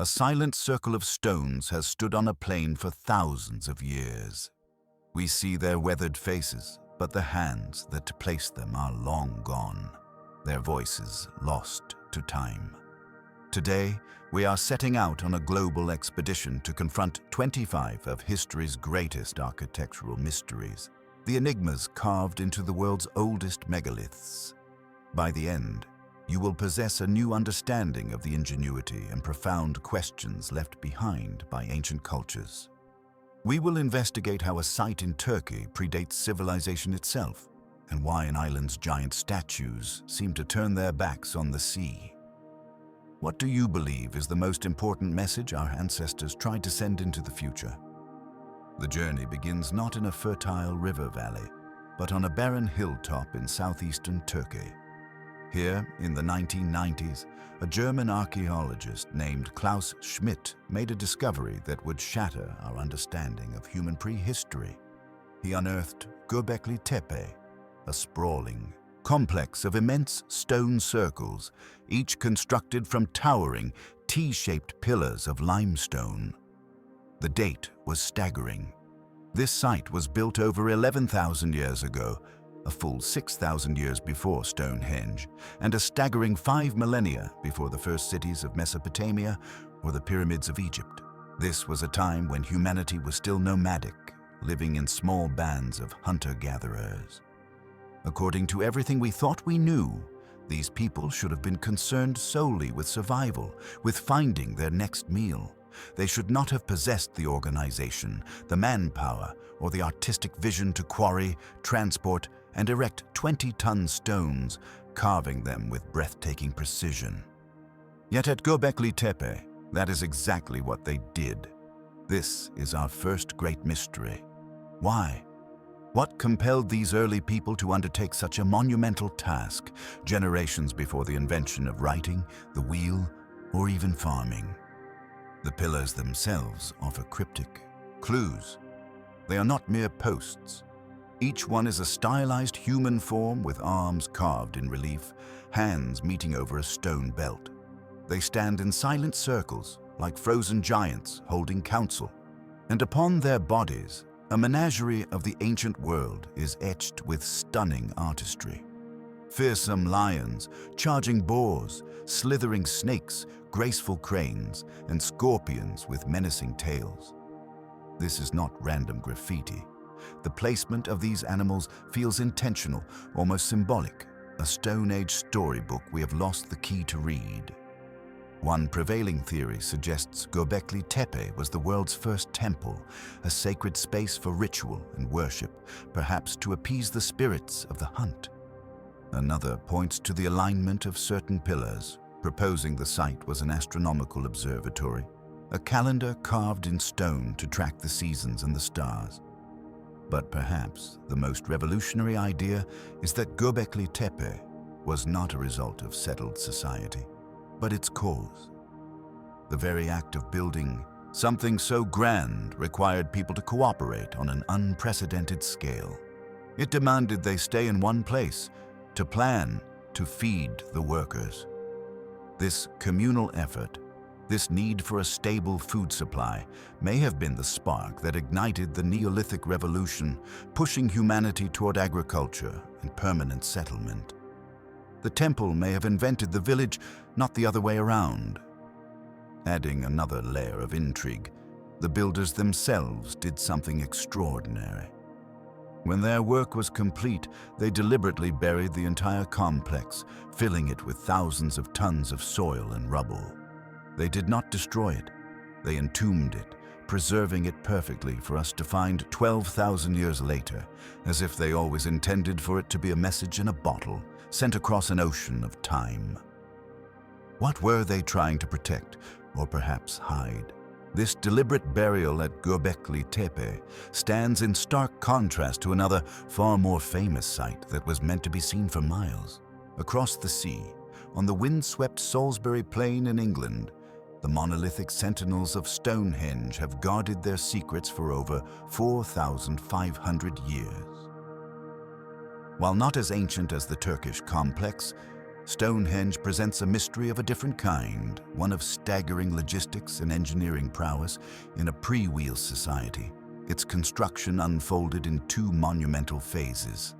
A silent circle of stones has stood on a plain for thousands of years. We see their weathered faces, but the hands that placed them are long gone, their voices lost to time. Today, we are setting out on a global expedition to confront 25 of history's greatest architectural mysteries, the enigmas carved into the world's oldest megaliths. By the end, you will possess a new understanding of the ingenuity and profound questions left behind by ancient cultures. We will investigate how a site in Turkey predates civilization itself, and why an island's giant statues seem to turn their backs on the sea. What do you believe is the most important message our ancestors tried to send into the future? The journey begins not in a fertile river valley, but on a barren hilltop in southeastern Turkey. Here, in the 1990s, a German archaeologist named Klaus Schmidt made a discovery that would shatter our understanding of human prehistory. He unearthed Göbekli Tepe, a sprawling complex of immense stone circles, each constructed from towering, T-shaped pillars of limestone. The date was staggering. This site was built over 11,000 years ago, a full 6,000 years before Stonehenge, and a staggering 5 millennia before the first cities of Mesopotamia or the pyramids of Egypt. This was a time when humanity was still nomadic, living in small bands of hunter-gatherers. According to everything we thought we knew, these people should have been concerned solely with survival, with finding their next meal. They should not have possessed the organization, the manpower, or the artistic vision to quarry, transport, and erect 20-ton stones, carving them with breathtaking precision. Yet at Göbekli Tepe, that is exactly what they did. This is our first great mystery. Why? What compelled these early people to undertake such a monumental task, generations before the invention of writing, the wheel, or even farming? The pillars themselves offer cryptic clues. They are not mere posts. Each one is a stylized human form with arms carved in relief, hands meeting over a stone belt. They stand in silent circles, like frozen giants holding council. And upon their bodies, a menagerie of the ancient world is etched with stunning artistry. Fearsome lions, charging boars, slithering snakes, graceful cranes, and scorpions with menacing tails. This is not random graffiti. The placement of these animals feels intentional, almost symbolic, a Stone Age storybook we have lost the key to read. One prevailing theory suggests Göbekli Tepe was the world's first temple, a sacred space for ritual and worship, perhaps to appease the spirits of the hunt. Another points to the alignment of certain pillars, proposing the site was an astronomical observatory, a calendar carved in stone to track the seasons and the stars. But perhaps the most revolutionary idea is that Göbekli Tepe was not a result of settled society, but its cause. The very act of building something so grand required people to cooperate on an unprecedented scale. It demanded they stay in one place, to plan, to feed the workers. This communal effort, this need for a stable food supply, may have been the spark that ignited the Neolithic revolution, pushing humanity toward agriculture and permanent settlement. The temple may have invented the village, not the other way around. Adding another layer of intrigue, the builders themselves did something extraordinary. When their work was complete, they deliberately buried the entire complex, filling it with thousands of tons of soil and rubble. They did not destroy it. They entombed it, preserving it perfectly for us to find 12,000 years later, as if they always intended for it to be a message in a bottle, sent across an ocean of time. What were they trying to protect, or perhaps hide? This deliberate burial at Göbekli Tepe stands in stark contrast to another, far more famous site that was meant to be seen for miles. Across the sea, on the windswept Salisbury Plain in England, the monolithic sentinels of Stonehenge have guarded their secrets for over 4,500 years. While not as ancient as the Turkish complex, Stonehenge presents a mystery of a different kind, one of staggering logistics and engineering prowess in a pre-wheel society. Its construction unfolded in two monumental phases.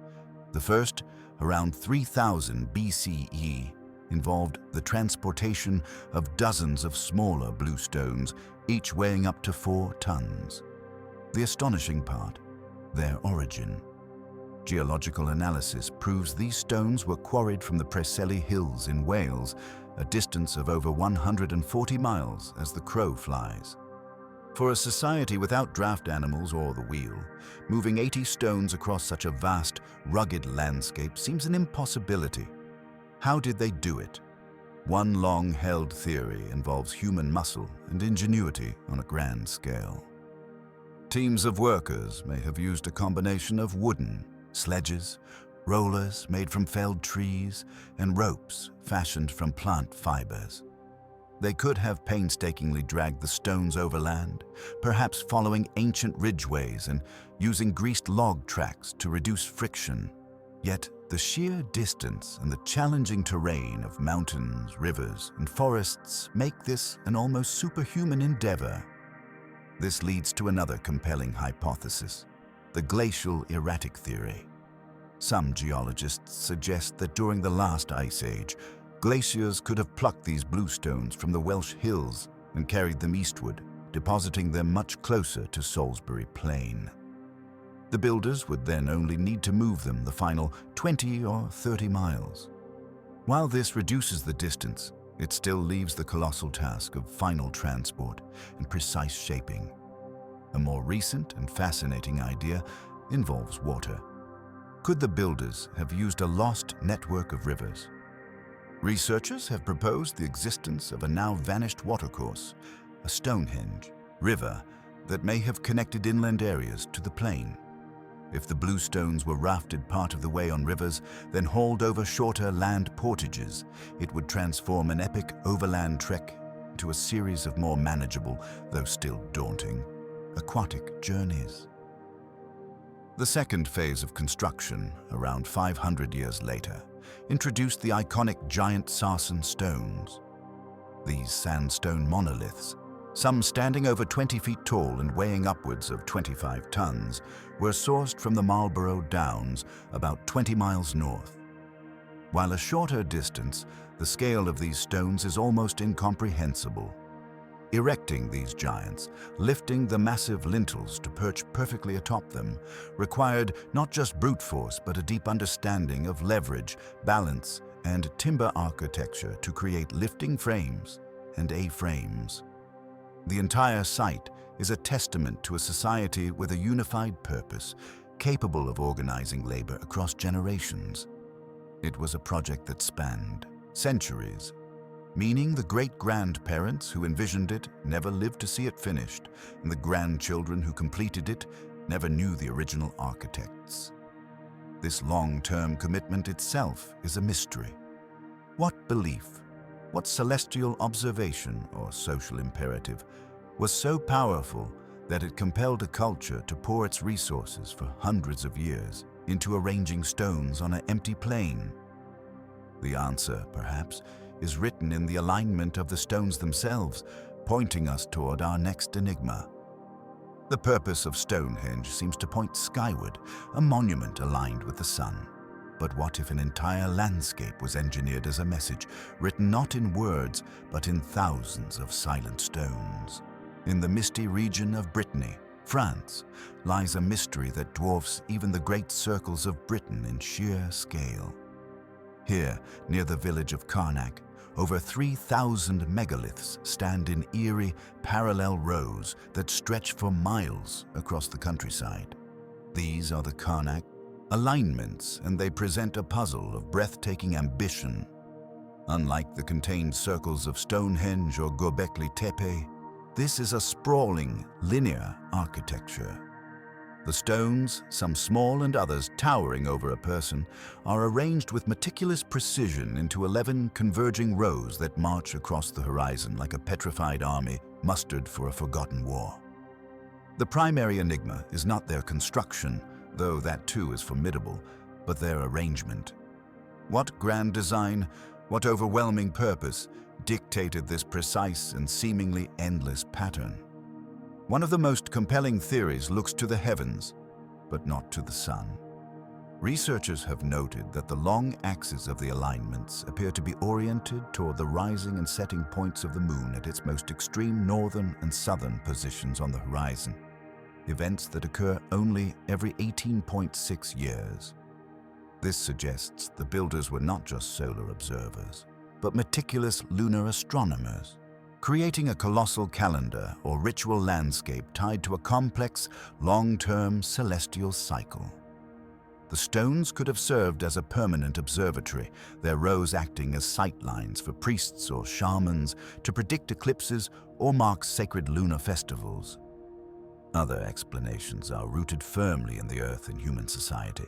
The first, around 3000 BCE, involved the transportation of dozens of smaller bluestones, each weighing up to 4 tons. The astonishing part, their origin. Geological analysis proves these stones were quarried from the Preseli Hills in Wales, a distance of over 140 miles as the crow flies. For a society without draft animals or the wheel, moving 80 stones across such a vast, rugged landscape seems an impossibility. How did they do it? One long-held theory involves human muscle and ingenuity on a grand scale. Teams of workers may have used a combination of wooden, sledges, rollers made from felled trees, and ropes fashioned from plant fibers. They could have painstakingly dragged the stones overland, perhaps following ancient ridgeways and using greased log tracks to reduce friction. Yet the sheer distance and the challenging terrain of mountains, rivers, and forests make this an almost superhuman endeavor. This leads to another compelling hypothesis, the glacial erratic theory. Some geologists suggest that during the last ice age, glaciers could have plucked these bluestones from the Welsh hills and carried them eastward, depositing them much closer to Salisbury Plain. The builders would then only need to move them the final 20 or 30 miles. While this reduces the distance, it still leaves the colossal task of final transport and precise shaping. A more recent and fascinating idea involves water. Could the builders have used a lost network of rivers? Researchers have proposed the existence of a now vanished watercourse, a Stonehenge river that may have connected inland areas to the plain. If the bluestones were rafted part of the way on rivers, then hauled over shorter land portages, it would transform an epic overland trek into a series of more manageable, though still daunting, aquatic journeys. The second phase of construction, around 500 years later, introduced the iconic giant sarsen stones. These sandstone monoliths, some standing over 20 feet tall and weighing upwards of 25 tons, were sourced from the Marlborough Downs, about 20 miles north. While a shorter distance, the scale of these stones is almost incomprehensible. Erecting these giants, lifting the massive lintels to perch perfectly atop them, required not just brute force but a deep understanding of leverage, balance, and timber architecture to create lifting frames and A-frames. The entire site is a testament to a society with a unified purpose, capable of organizing labor across generations. It was a project that spanned centuries, meaning the great-grandparents who envisioned it never lived to see it finished, and the grandchildren who completed it never knew the original architects. This long-term commitment itself is a mystery. What belief, what celestial observation or social imperative was so powerful that it compelled a culture to pour its resources for hundreds of years into arranging stones on an empty plain? The answer, perhaps, is written in the alignment of the stones themselves, pointing us toward our next enigma. The purpose of Stonehenge seems to point skyward, a monument aligned with the sun. But what if an entire landscape was engineered as a message, written not in words, but in thousands of silent stones? In the misty region of Brittany, France, lies a mystery that dwarfs even the great circles of Britain in sheer scale. Here, near the village of Carnac, over 3,000 megaliths stand in eerie, parallel rows that stretch for miles across the countryside. These are the Carnac alignments, and they present a puzzle of breathtaking ambition. Unlike the contained circles of Stonehenge or Göbekli Tepe, this is a sprawling, linear architecture. The stones, some small and others towering over a person, are arranged with meticulous precision into 11 converging rows that march across the horizon like a petrified army mustered for a forgotten war. The primary enigma is not their construction, though that too is formidable, but their arrangement. What grand design, What overwhelming purpose dictated this precise and seemingly endless pattern? One of the most compelling theories looks to the heavens, but not to the sun. Researchers have noted that the long axes of the alignments appear to be oriented toward the rising and setting points of the moon at its most extreme northern and southern positions on the horizon, events that occur only every 18.6 years. This suggests the builders were not just solar observers, but meticulous lunar astronomers, creating a colossal calendar or ritual landscape tied to a complex, long-term celestial cycle. The stones could have served as a permanent observatory, their rows acting as sightlines for priests or shamans to predict eclipses or mark sacred lunar festivals. Other explanations are rooted firmly in the Earth and human society.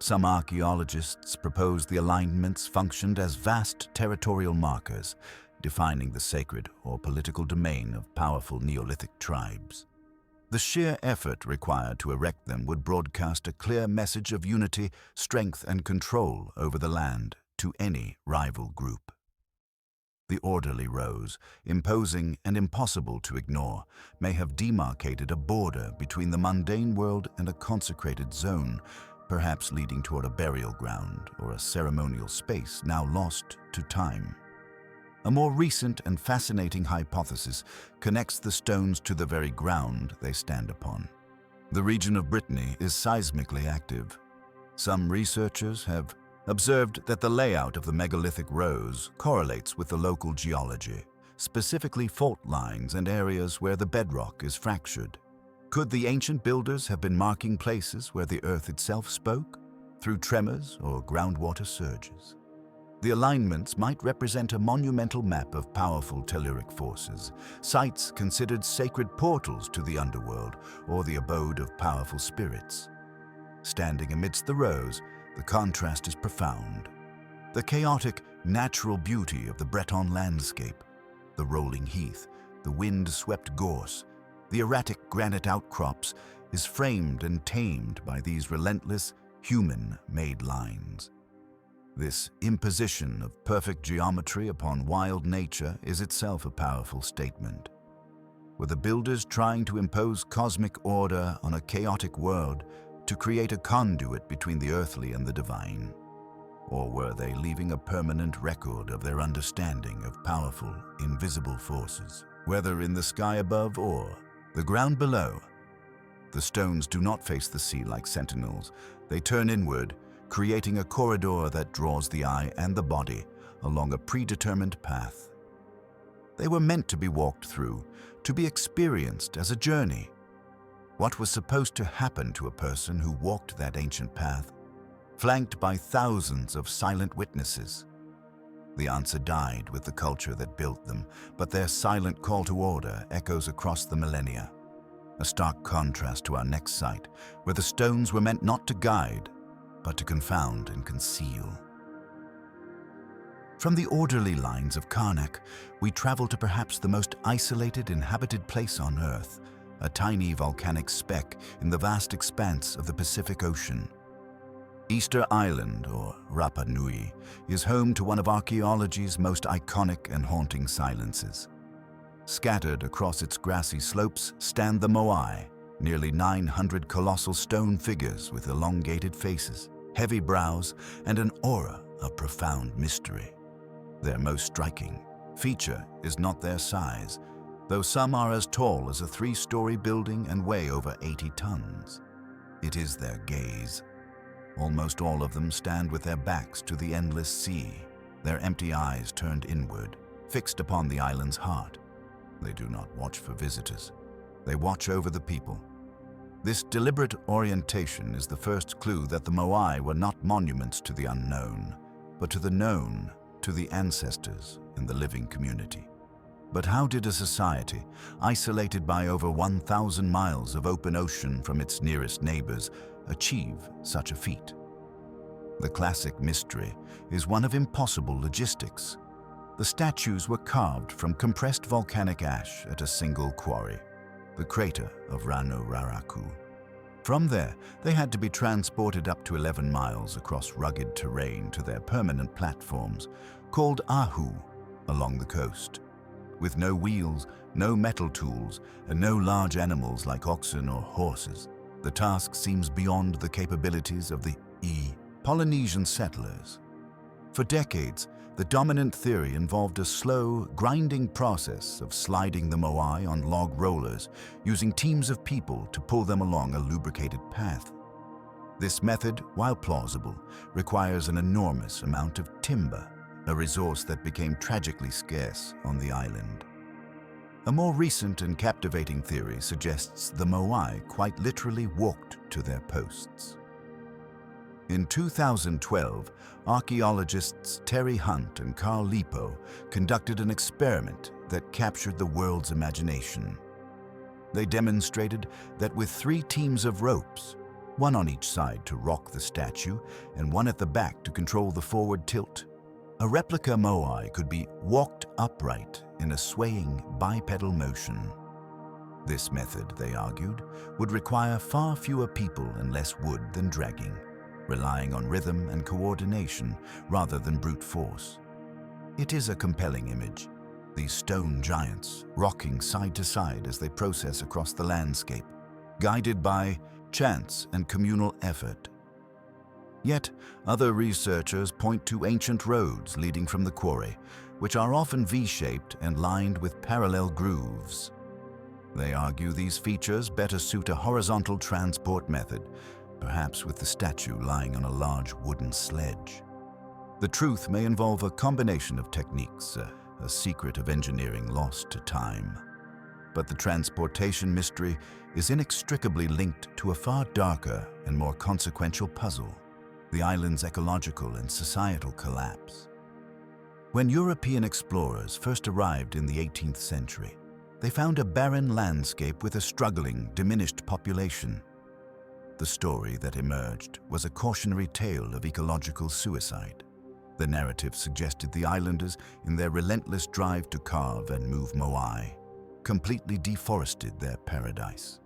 Some archaeologists propose the alignments functioned as vast territorial markers, defining the sacred or political domain of powerful Neolithic tribes. The sheer effort required to erect them would broadcast a clear message of unity, strength, and control over the land to any rival group. The orderly rows, imposing and impossible to ignore, may have demarcated a border between the mundane world and a consecrated zone, perhaps leading toward a burial ground or a ceremonial space now lost to time. A more recent and fascinating hypothesis connects the stones to the very ground they stand upon. The region of Brittany is seismically active. Some researchers have observed that the layout of the megalithic rows correlates with the local geology, specifically fault lines and areas where the bedrock is fractured. Could the ancient builders have been marking places where the earth itself spoke, through tremors or groundwater surges? The alignments might represent a monumental map of powerful telluric forces, sites considered sacred portals to the underworld or the abode of powerful spirits. Standing amidst the rows, the contrast is profound. The chaotic, natural beauty of the Breton landscape, the rolling heath, the wind-swept gorse, the erratic granite outcrops, is framed and tamed by these relentless, human-made lines. This imposition of perfect geometry upon wild nature is itself a powerful statement. Were the builders trying to impose cosmic order on a chaotic world to create a conduit between the earthly and the divine? Or were they leaving a permanent record of their understanding of powerful, invisible forces, whether in the sky above or the ground below? The stones do not face the sea like sentinels. They turn inward, creating a corridor that draws the eye and the body along a predetermined path. They were meant to be walked through, to be experienced as a journey. What was supposed to happen to a person who walked that ancient path, flanked by thousands of silent witnesses? The answer died with the culture that built them, but their silent call to order echoes across the millennia. A stark contrast to our next site, where the stones were meant not to guide, but to confound and conceal. From the orderly lines of Carnac, we travel to perhaps the most isolated inhabited place on Earth, a tiny volcanic speck in the vast expanse of the Pacific Ocean. Easter Island, or Rapa Nui, is home to one of archaeology's most iconic and haunting silences. Scattered across its grassy slopes stand the moai, nearly 900 colossal stone figures with elongated faces, heavy brows, and an aura of profound mystery. Their most striking feature is not their size, though some are as tall as a 3-story building and weigh over 80 tons. It is their gaze. Almost all of them stand with their backs to the endless sea, their empty eyes turned inward, fixed upon the island's heart. They do not watch for visitors. They watch over the people. This deliberate orientation is the first clue that the moai were not monuments to the unknown, but to the known, to the ancestors in the living community. But how did a society, isolated by over 1,000 miles of open ocean from its nearest neighbors, achieve such a feat? The classic mystery is one of impossible logistics. The statues were carved from compressed volcanic ash at a single quarry, the crater of Rano Raraku. From there, they had to be transported up to 11 miles across rugged terrain to their permanent platforms, called ahu, along the coast. With no wheels, no metal tools, and no large animals like oxen or horses, the task seems beyond the capabilities of the Polynesian settlers. For decades, the dominant theory involved a slow, grinding process of sliding the moai on log rollers, using teams of people to pull them along a lubricated path. This method, while plausible, requires an enormous amount of timber, a resource that became tragically scarce on the island. A more recent and captivating theory suggests the moai quite literally walked to their posts. In 2012, archaeologists Terry Hunt and Carl Lipo conducted an experiment that captured the world's imagination. They demonstrated that with 3 teams of ropes, one on each side to rock the statue and one at the back to control the forward tilt, a replica moai could be walked upright in a swaying bipedal motion. This method, they argued, would require far fewer people and less wood than dragging, relying on rhythm and coordination rather than brute force. It is a compelling image, these stone giants rocking side to side as they process across the landscape, guided by chance and communal effort. Yet, other researchers point to ancient roads leading from the quarry, which are often V-shaped and lined with parallel grooves. They argue these features better suit a horizontal transport method, perhaps with the statue lying on a large wooden sledge. The truth may involve a combination of techniques, a secret of engineering lost to time. But the transportation mystery is inextricably linked to a far darker and more consequential puzzle: the island's ecological and societal collapse. When European explorers first arrived in the 18th century, they found a barren landscape with a struggling, diminished population. The story that emerged was a cautionary tale of ecological suicide. The narrative suggested the islanders, in their relentless drive to carve and move moai, completely deforested their paradise.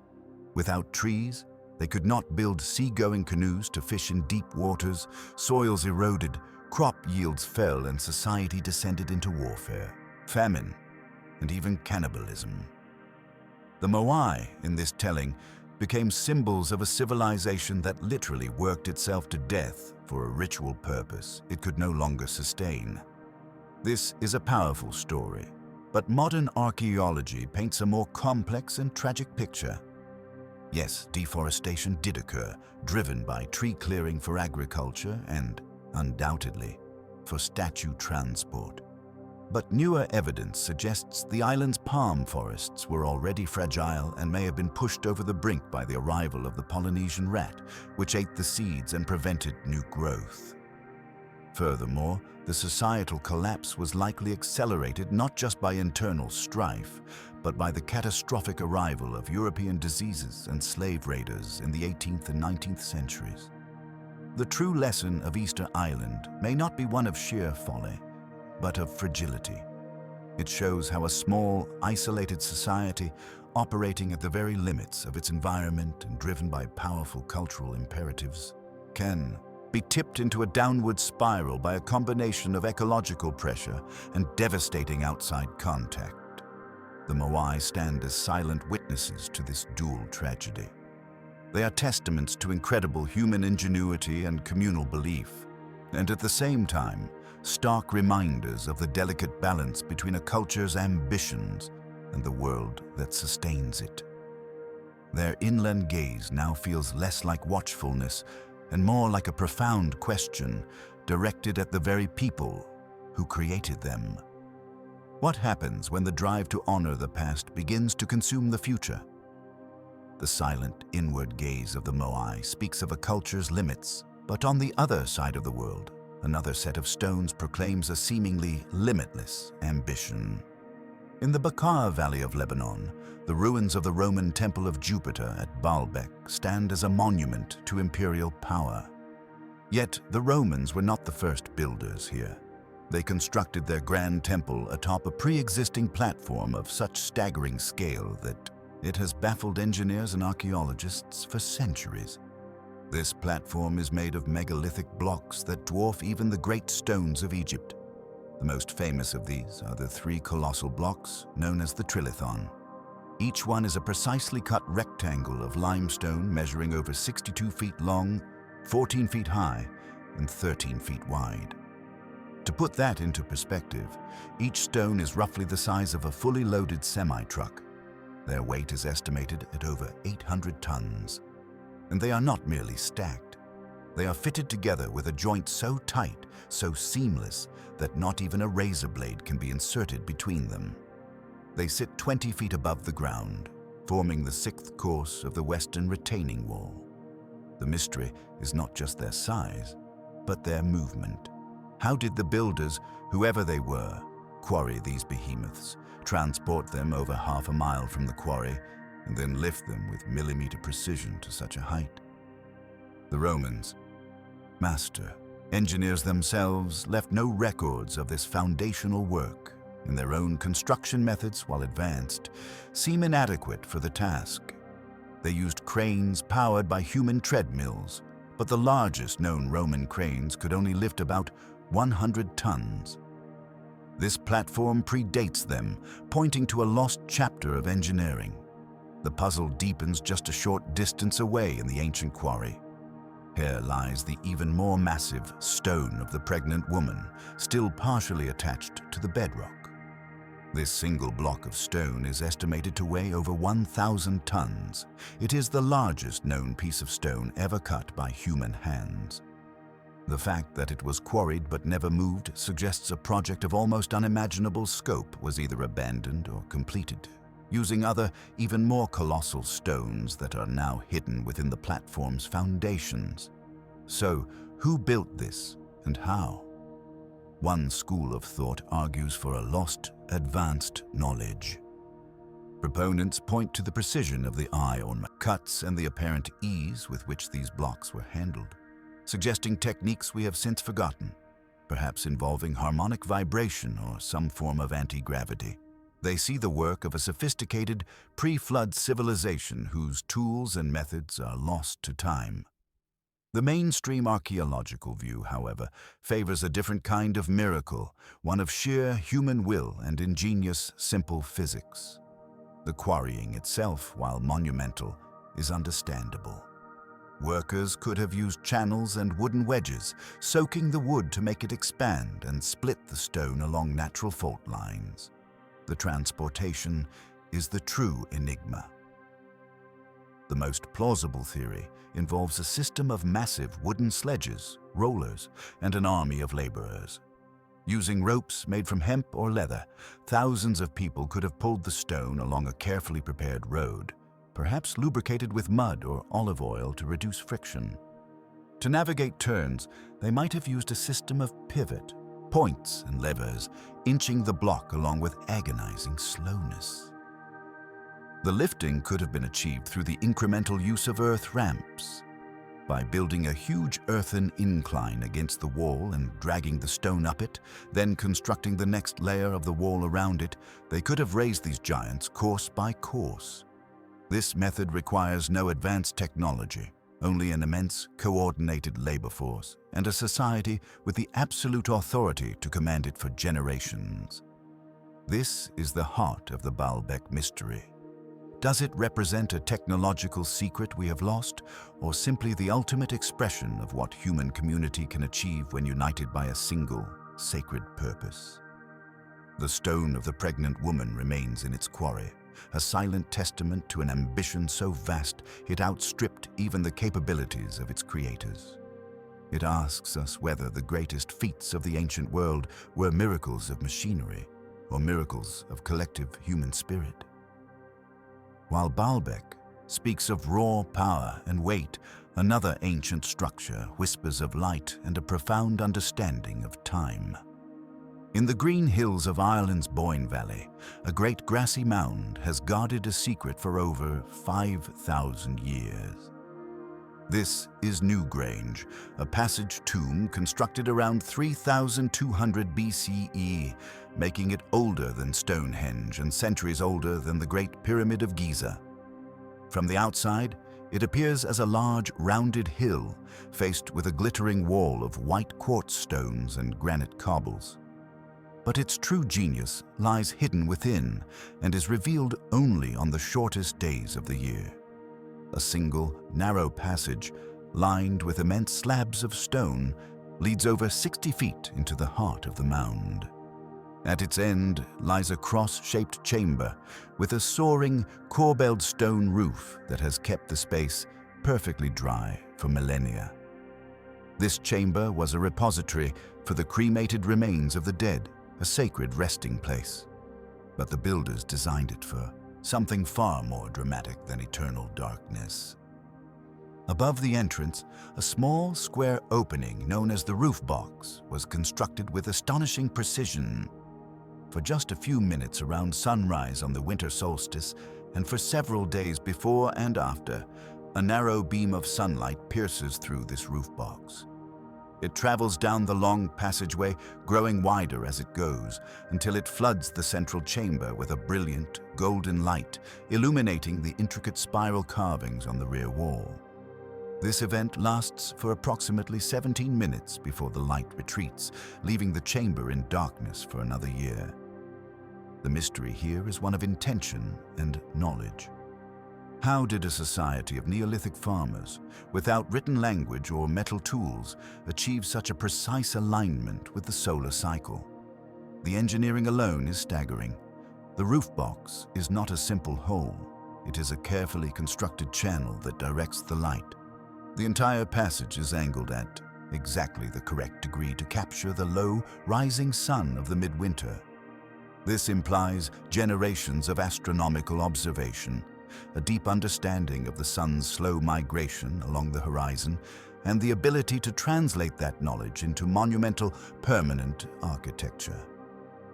Without trees, they could not build sea-going canoes to fish in deep waters, soils eroded, crop yields fell, and society descended into warfare, famine, and even cannibalism. The moai, in this telling, became symbols of a civilization that literally worked itself to death for a ritual purpose it could no longer sustain. This is a powerful story, but modern archaeology paints a more complex and tragic picture. Yes, deforestation did occur, driven by tree clearing for agriculture and, undoubtedly, for statue transport. But newer evidence suggests the island's palm forests were already fragile and may have been pushed over the brink by the arrival of the Polynesian rat, which ate the seeds and prevented new growth. Furthermore, the societal collapse was likely accelerated not just by internal strife, but by the catastrophic arrival of European diseases and slave raiders in the 18th and 19th centuries. The true lesson of Easter Island may not be one of sheer folly, but of fragility. It shows how a small, isolated society, operating at the very limits of its environment and driven by powerful cultural imperatives, can be tipped into a downward spiral by a combination of ecological pressure and devastating outside contact. The moai stand as silent witnesses to this dual tragedy. They are testaments to incredible human ingenuity and communal belief, and at the same time, stark reminders of the delicate balance between a culture's ambitions and the world that sustains it. Their inland gaze now feels less like watchfulness and more like a profound question directed at the very people who created them. What happens when the drive to honor the past begins to consume the future? The silent, inward gaze of the moai speaks of a culture's limits, but on the other side of the world, another set of stones proclaims a seemingly limitless ambition. In the Bekaa Valley of Lebanon, the ruins of the Roman Temple of Jupiter at Baalbek stand as a monument to imperial power. Yet the Romans were not the first builders here. They constructed their grand temple atop a pre-existing platform of such staggering scale that it has baffled engineers and archaeologists for centuries. This platform is made of megalithic blocks that dwarf even the great stones of Egypt. The most famous of these are the three colossal blocks known as the trilithon. Each one is a precisely cut rectangle of limestone measuring over 62 feet long, 14 feet high, and 13 feet wide. To put that into perspective, each stone is roughly the size of a fully loaded semi-truck. Their weight is estimated at over 800 tons. And they are not merely stacked. They are fitted together with a joint so tight, so seamless, that not even a razor blade can be inserted between them. They sit 20 feet above the ground, forming the sixth course of the western retaining wall. The mystery is not just their size, but their movement. How did the builders, whoever they were, quarry these behemoths, transport them over half a mile from the quarry, and then lift them with millimeter precision to such a height? The Romans, master engineers themselves, left no records of this foundational work, and their own construction methods, while advanced, seem inadequate for the task. They used cranes powered by human treadmills, but the largest known Roman cranes could only lift about 100 tons. This platform predates them, pointing to a lost chapter of engineering. The puzzle deepens just a short distance away in the ancient quarry. Here lies the even more massive stone of the pregnant woman, still partially attached to the bedrock. This single block of stone is estimated to weigh over 1,000 tons. It is the largest known piece of stone ever cut by human hands. The fact that it was quarried but never moved suggests a project of almost unimaginable scope was either abandoned or completed, using other, even more colossal stones that are now hidden within the platform's foundations. So, who built this and how? One school of thought argues for a lost, advanced knowledge. Proponents point to the precision of the eye on cuts and the apparent ease with which these blocks were handled, suggesting techniques we have since forgotten, perhaps involving harmonic vibration or some form of anti-gravity. They see the work of a sophisticated, pre-flood civilization whose tools and methods are lost to time. The mainstream archaeological view, however, favors a different kind of miracle, one of sheer human will and ingenious, simple physics. The quarrying itself, while monumental, is understandable. Workers could have used channels and wooden wedges, soaking the wood to make it expand and split the stone along natural fault lines. The transportation is the true enigma. The most plausible theory involves a system of massive wooden sledges, rollers, and an army of laborers. Using ropes made from hemp or leather, thousands of people could have pulled the stone along a carefully prepared road, perhaps lubricated with mud or olive oil to reduce friction. To navigate turns, they might have used a system of pivot, points, and levers, inching the block along with agonizing slowness. The lifting could have been achieved through the incremental use of earth ramps. By building a huge earthen incline against the wall and dragging the stone up it, then constructing the next layer of the wall around it, they could have raised these giants course by course. This method requires no advanced technology, only an immense, coordinated labor force and a society with the absolute authority to command it for generations. This is the heart of the Baalbek mystery. Does it represent a technological secret we have lost, or simply the ultimate expression of what human community can achieve when united by a single, sacred purpose? The stone of the pregnant woman remains in its quarry, a silent testament to an ambition so vast it outstripped even the capabilities of its creators. It asks us whether the greatest feats of the ancient world were miracles of machinery or miracles of collective human spirit. While Baalbek speaks of raw power and weight, another ancient structure whispers of light and a profound understanding of time. In the green hills of Ireland's Boyne Valley, a great grassy mound has guarded a secret for over 5,000 years. This is Newgrange, a passage tomb constructed around 3,200 BCE, making it older than Stonehenge and centuries older than the Great Pyramid of Giza. From the outside, it appears as a large, rounded hill, faced with a glittering wall of white quartz stones and granite cobbles. But its true genius lies hidden within and is revealed only on the shortest days of the year. A single, narrow passage, lined with immense slabs of stone, leads over 60 feet into the heart of the mound. At its end lies a cross-shaped chamber with a soaring, corbelled stone roof that has kept the space perfectly dry for millennia. This chamber was a repository for the cremated remains of the dead, a sacred resting place. But the builders designed it for something far more dramatic than eternal darkness. Above the entrance, a small square opening known as the roof box was constructed with astonishing precision. For just a few minutes around sunrise on the winter solstice, and for several days before and after, a narrow beam of sunlight pierces through this roof box. It travels down the long passageway, growing wider as it goes, until it floods the central chamber with a brilliant, golden light, illuminating the intricate spiral carvings on the rear wall. This event lasts for approximately 17 minutes before the light retreats, leaving the chamber in darkness for another year. The mystery here is one of intention and knowledge. How did a society of Neolithic farmers, without written language or metal tools, achieve such a precise alignment with the solar cycle? The engineering alone is staggering. The roof box is not a simple hole. It is a carefully constructed channel that directs the light. The entire passage is angled at exactly the correct degree to capture the low, rising sun of the midwinter. This implies generations of astronomical observation, a deep understanding of the sun's slow migration along the horizon, and the ability to translate that knowledge into monumental, permanent architecture.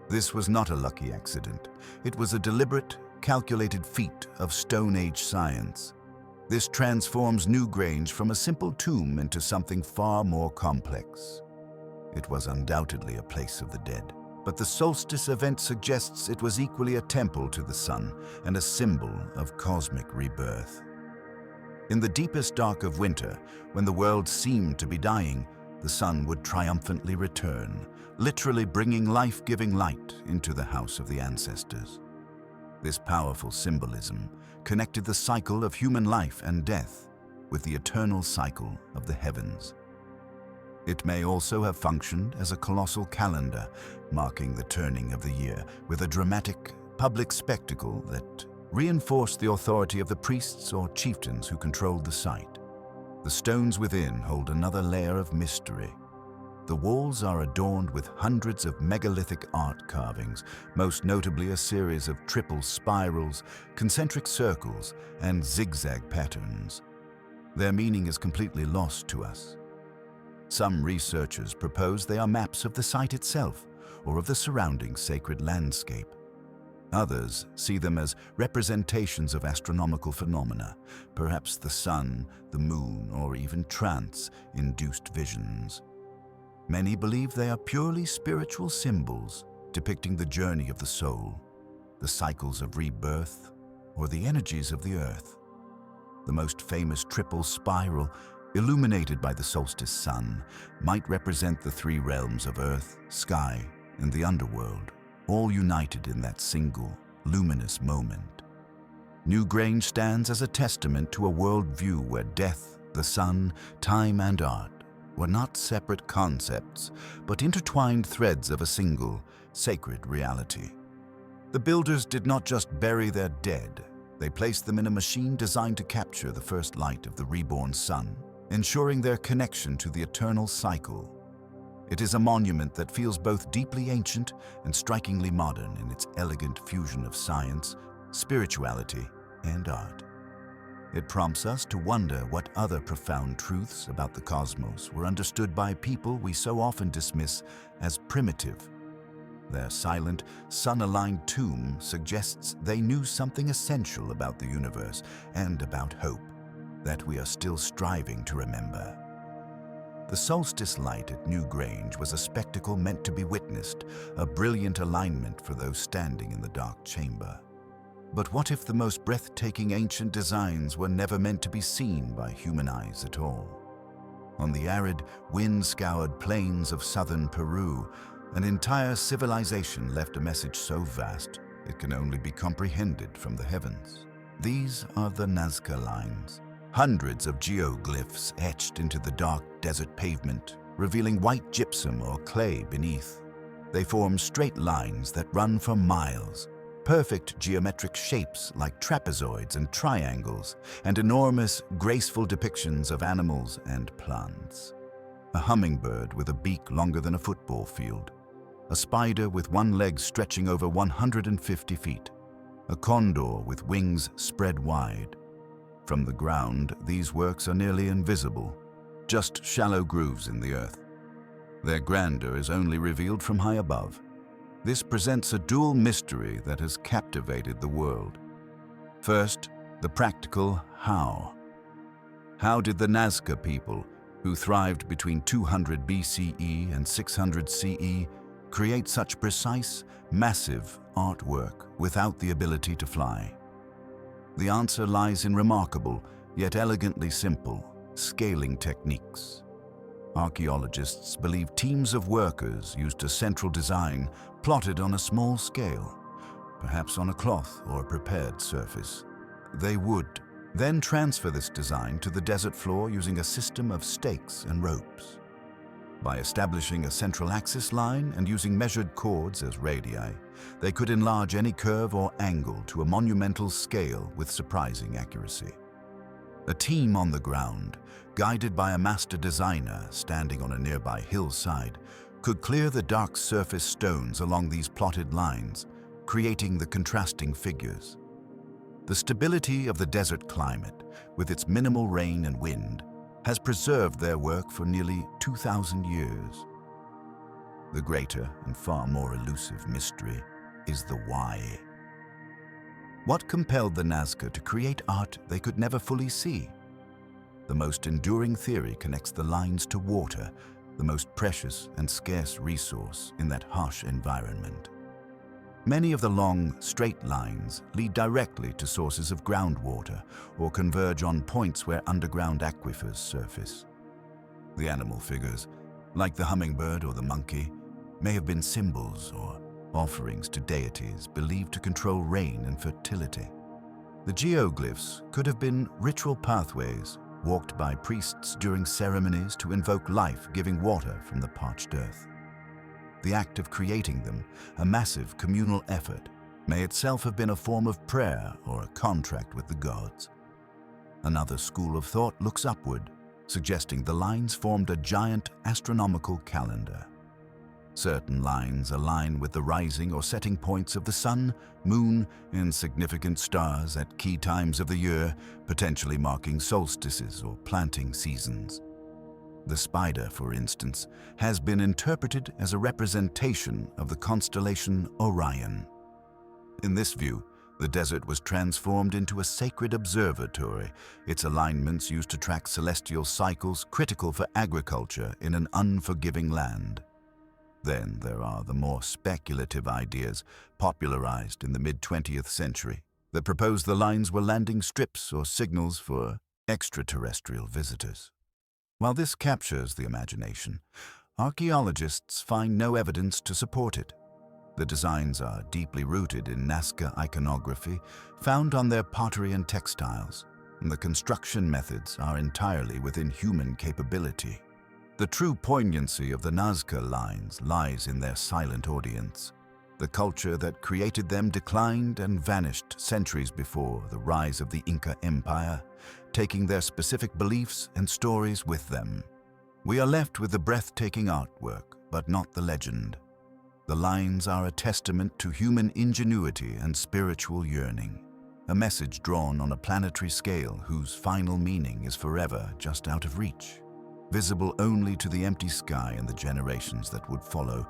This was not a lucky accident. It was a deliberate, calculated feat of Stone Age science. This transforms Newgrange from a simple tomb into something far more complex. It was undoubtedly a place of the dead, but the solstice event suggests it was equally a temple to the sun and a symbol of cosmic rebirth. In the deepest dark of winter, when the world seemed to be dying, the sun would triumphantly return, literally bringing life-giving light into the house of the ancestors. This powerful symbolism connected the cycle of human life and death with the eternal cycle of the heavens. It may also have functioned as a colossal calendar, marking the turning of the year with a dramatic public spectacle that reinforced the authority of the priests or chieftains who controlled the site. The stones within hold another layer of mystery. The walls are adorned with hundreds of megalithic art carvings, most notably a series of triple spirals, concentric circles, and zigzag patterns. Their meaning is completely lost to us. Some researchers propose they are maps of the site itself or of the surrounding sacred landscape. Others see them as representations of astronomical phenomena, perhaps the sun, the moon, or even trance-induced visions. Many believe they are purely spiritual symbols depicting the journey of the soul, the cycles of rebirth, or the energies of the earth. The most famous triple spiral, illuminated by the solstice sun, might represent the three realms of earth, sky, and the underworld, all united in that single, luminous moment. Newgrange stands as a testament to a worldview where death, the sun, time, and art were not separate concepts, but intertwined threads of a single, sacred reality. The builders did not just bury their dead, they placed them in a machine designed to capture the first light of the reborn sun, ensuring their connection to the eternal cycle. It is a monument that feels both deeply ancient and strikingly modern in its elegant fusion of science, spirituality, and art. It prompts us to wonder what other profound truths about the cosmos were understood by people we so often dismiss as primitive. Their silent, sun-aligned tomb suggests they knew something essential about the universe and about hope that we are still striving to remember. The solstice light at Newgrange was a spectacle meant to be witnessed, a brilliant alignment for those standing in the dark chamber. But what if the most breathtaking ancient designs were never meant to be seen by human eyes at all? On the arid, wind-scoured plains of southern Peru, An entire civilization left a message so vast it can only be comprehended from the heavens. These are the Nazca lines. Hundreds of geoglyphs etched into the dark desert pavement, revealing white gypsum or clay beneath. They form straight lines that run for miles, perfect geometric shapes like trapezoids and triangles, and enormous, graceful depictions of animals and plants. A hummingbird with a beak longer than a football field, a spider with one leg stretching over 150 feet, a condor with wings spread wide. From the ground, these works are nearly invisible, just shallow grooves in the earth. Their grandeur is only revealed from high above. This presents a dual mystery that has captivated the world. First, the practical how. How did the Nazca people, who thrived between 200 BCE and 600 CE, create such precise, massive artwork without the ability to fly? The answer lies in remarkable, yet elegantly simple, scaling techniques. Archaeologists believe teams of workers used a central design plotted on a small scale, perhaps on a cloth or a prepared surface. They would then transfer this design to the desert floor using a system of stakes and ropes. By establishing a central axis line and using measured chords as radii, they could enlarge any curve or angle to a monumental scale with surprising accuracy. A team on the ground, guided by a master designer standing on a nearby hillside, could clear the dark surface stones along these plotted lines, creating the contrasting figures. The stability of the desert climate, with its minimal rain and wind, has preserved their work for nearly 2,000 years. The greater and far more elusive mystery is the why. What compelled the Nazca to create art they could never fully see? The most enduring theory connects the lines to water, the most precious and scarce resource in that harsh environment. Many of the long, straight lines lead directly to sources of groundwater or converge on points where underground aquifers surface. The animal figures, like the hummingbird or the monkey, may have been symbols or offerings to deities believed to control rain and fertility. The geoglyphs could have been ritual pathways walked by priests during ceremonies to invoke life-giving water from the parched earth. The act of creating them, a massive communal effort, may itself have been a form of prayer or a contract with the gods. Another school of thought looks upward, suggesting the lines formed a giant astronomical calendar. Certain lines align with the rising or setting points of the sun, moon, and significant stars at key times of the year, potentially marking solstices or planting seasons. The spider, for instance, has been interpreted as a representation of the constellation Orion. In this view, the desert was transformed into a sacred observatory, its alignments used to track celestial cycles critical for agriculture in an unforgiving land. Then there are the more speculative ideas popularized in the mid-20th century that propose the lines were landing strips or signals for extraterrestrial visitors. While this captures the imagination, archaeologists find no evidence to support it. The designs are deeply rooted in Nazca iconography found on their pottery and textiles, and the construction methods are entirely within human capability. The true poignancy of the Nazca lines lies in their silent audience. The culture that created them declined and vanished centuries before the rise of the Inca Empire, taking their specific beliefs and stories with them. We are left with the breathtaking artwork, but not the legend. The lines are a testament to human ingenuity and spiritual yearning, a message drawn on a planetary scale whose final meaning is forever just out of reach, visible only to the empty sky and the generations that would follow,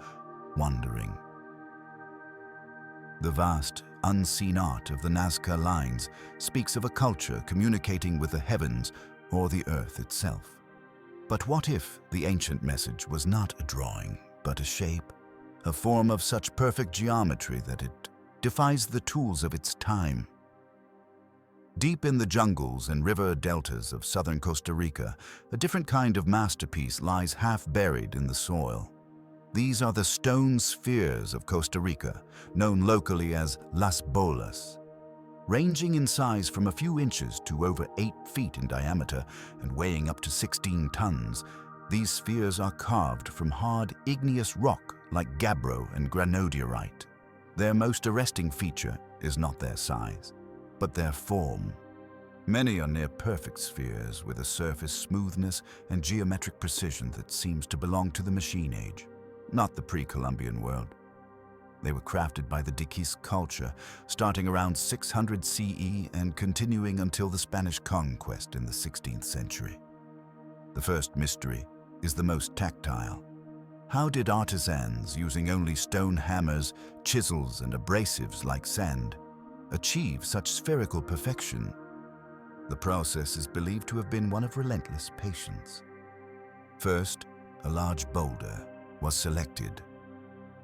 wondering. The vast, unseen art of the Nazca lines speaks of a culture communicating with the heavens or the earth itself. But what if the ancient message was not a drawing, but a shape, a form of such perfect geometry that it defies the tools of its time? Deep in the jungles and river deltas of southern Costa Rica, a different kind of masterpiece lies half buried in the soil. These are the stone spheres of Costa Rica, known locally as las bolas. Ranging in size from a few inches to over 8 feet in diameter and weighing up to 16 tons, these spheres are carved from hard igneous rock like gabbro and granodiorite. Their most arresting feature is not their size, but their form. Many are near-perfect spheres with a surface smoothness and geometric precision that seems to belong to the Machine Age, not the pre-Columbian world. They were crafted by the Diquis culture, starting around 600 CE and continuing until the Spanish conquest in the 16th century. The first mystery is the most tactile. How did artisans, using only stone hammers, chisels, and abrasives like sand, achieve such spherical perfection? The process is believed to have been one of relentless patience. First, a large boulder was selected.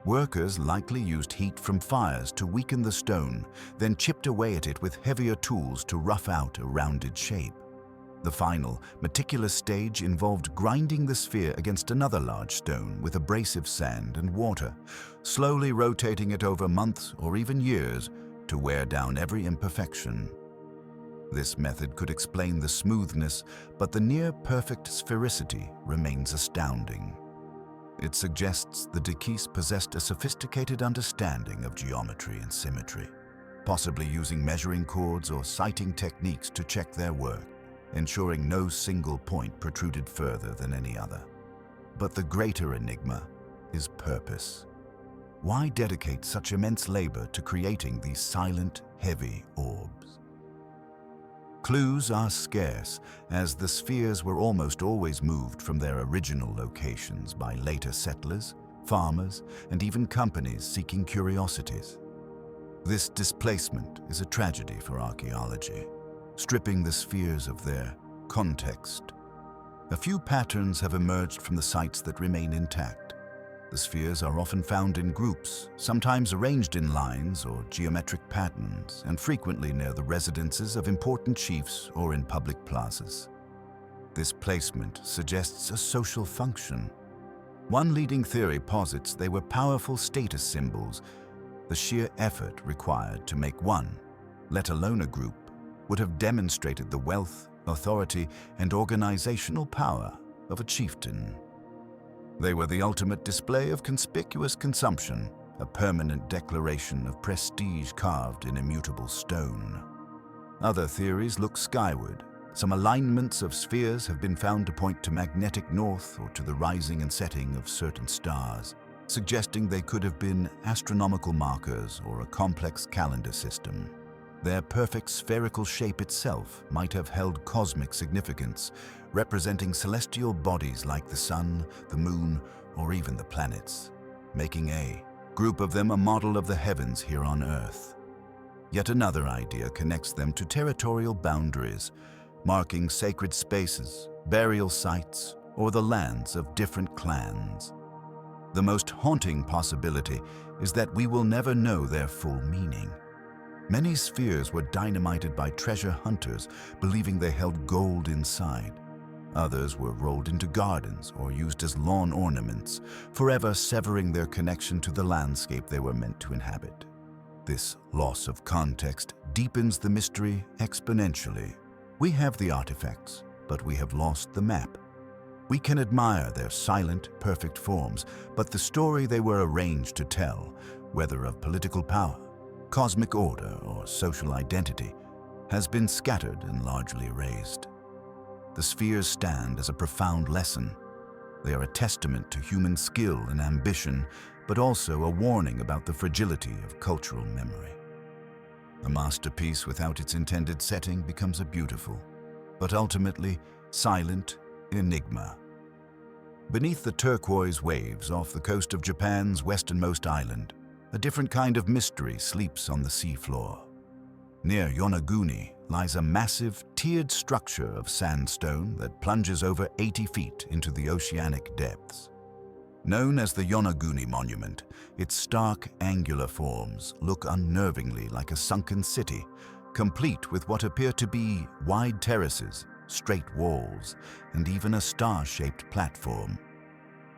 Workers likely used heat from fires to weaken the stone, then chipped away at it with heavier tools to rough out a rounded shape. The final, meticulous stage involved grinding the sphere against another large stone with abrasive sand and water, slowly rotating it over months or even years to wear down every imperfection. This method could explain the smoothness, but the near-perfect sphericity remains astounding. It suggests the Diquis possessed a sophisticated understanding of geometry and symmetry, possibly using measuring cords or sighting techniques to check their work, ensuring no single point protruded further than any other. But the greater enigma is purpose. Why dedicate such immense labor to creating these silent, heavy orbs? Clues are scarce, as the spheres were almost always moved from their original locations by later settlers, farmers, and even companies seeking curiosities. This displacement is a tragedy for archaeology, stripping the spheres of their context. A few patterns have emerged from the sites that remain intact. The spheres are often found in groups, sometimes arranged in lines or geometric patterns, and frequently near the residences of important chiefs or in public plazas. This placement suggests a social function. One leading theory posits they were powerful status symbols. The sheer effort required to make one, let alone a group, would have demonstrated the wealth, authority, and organizational power of a chieftain. They were the ultimate display of conspicuous consumption, a permanent declaration of prestige carved in immutable stone. Other theories look skyward. Some alignments of spheres have been found to point to magnetic north or to the rising and setting of certain stars, suggesting they could have been astronomical markers or a complex calendar system. Their perfect spherical shape itself might have held cosmic significance, representing celestial bodies like the sun, the moon, or even the planets, making a group of them a model of the heavens here on Earth. Yet another idea connects them to territorial boundaries, marking sacred spaces, burial sites, or the lands of different clans. The most haunting possibility is that we will never know their full meaning. Many spheres were dynamited by treasure hunters, believing they held gold inside. Others were rolled into gardens or used as lawn ornaments, forever severing their connection to the landscape they were meant to inhabit. This loss of context deepens the mystery exponentially. We have the artifacts, but we have lost the map. We can admire their silent, perfect forms, but the story they were arranged to tell, whether of political power, cosmic order, or social identity, has been scattered and largely erased. The spheres stand as a profound lesson. They are a testament to human skill and ambition, but also a warning about the fragility of cultural memory. A masterpiece without its intended setting becomes a beautiful, but ultimately silent enigma. Beneath the turquoise waves off the coast of Japan's westernmost island, a different kind of mystery sleeps on the seafloor. Near Yonaguni lies a massive, tiered structure of sandstone that plunges over 80 feet into the oceanic depths. Known as the Yonaguni Monument, its stark, angular forms look unnervingly like a sunken city, complete with what appear to be wide terraces, straight walls, and even a star-shaped platform.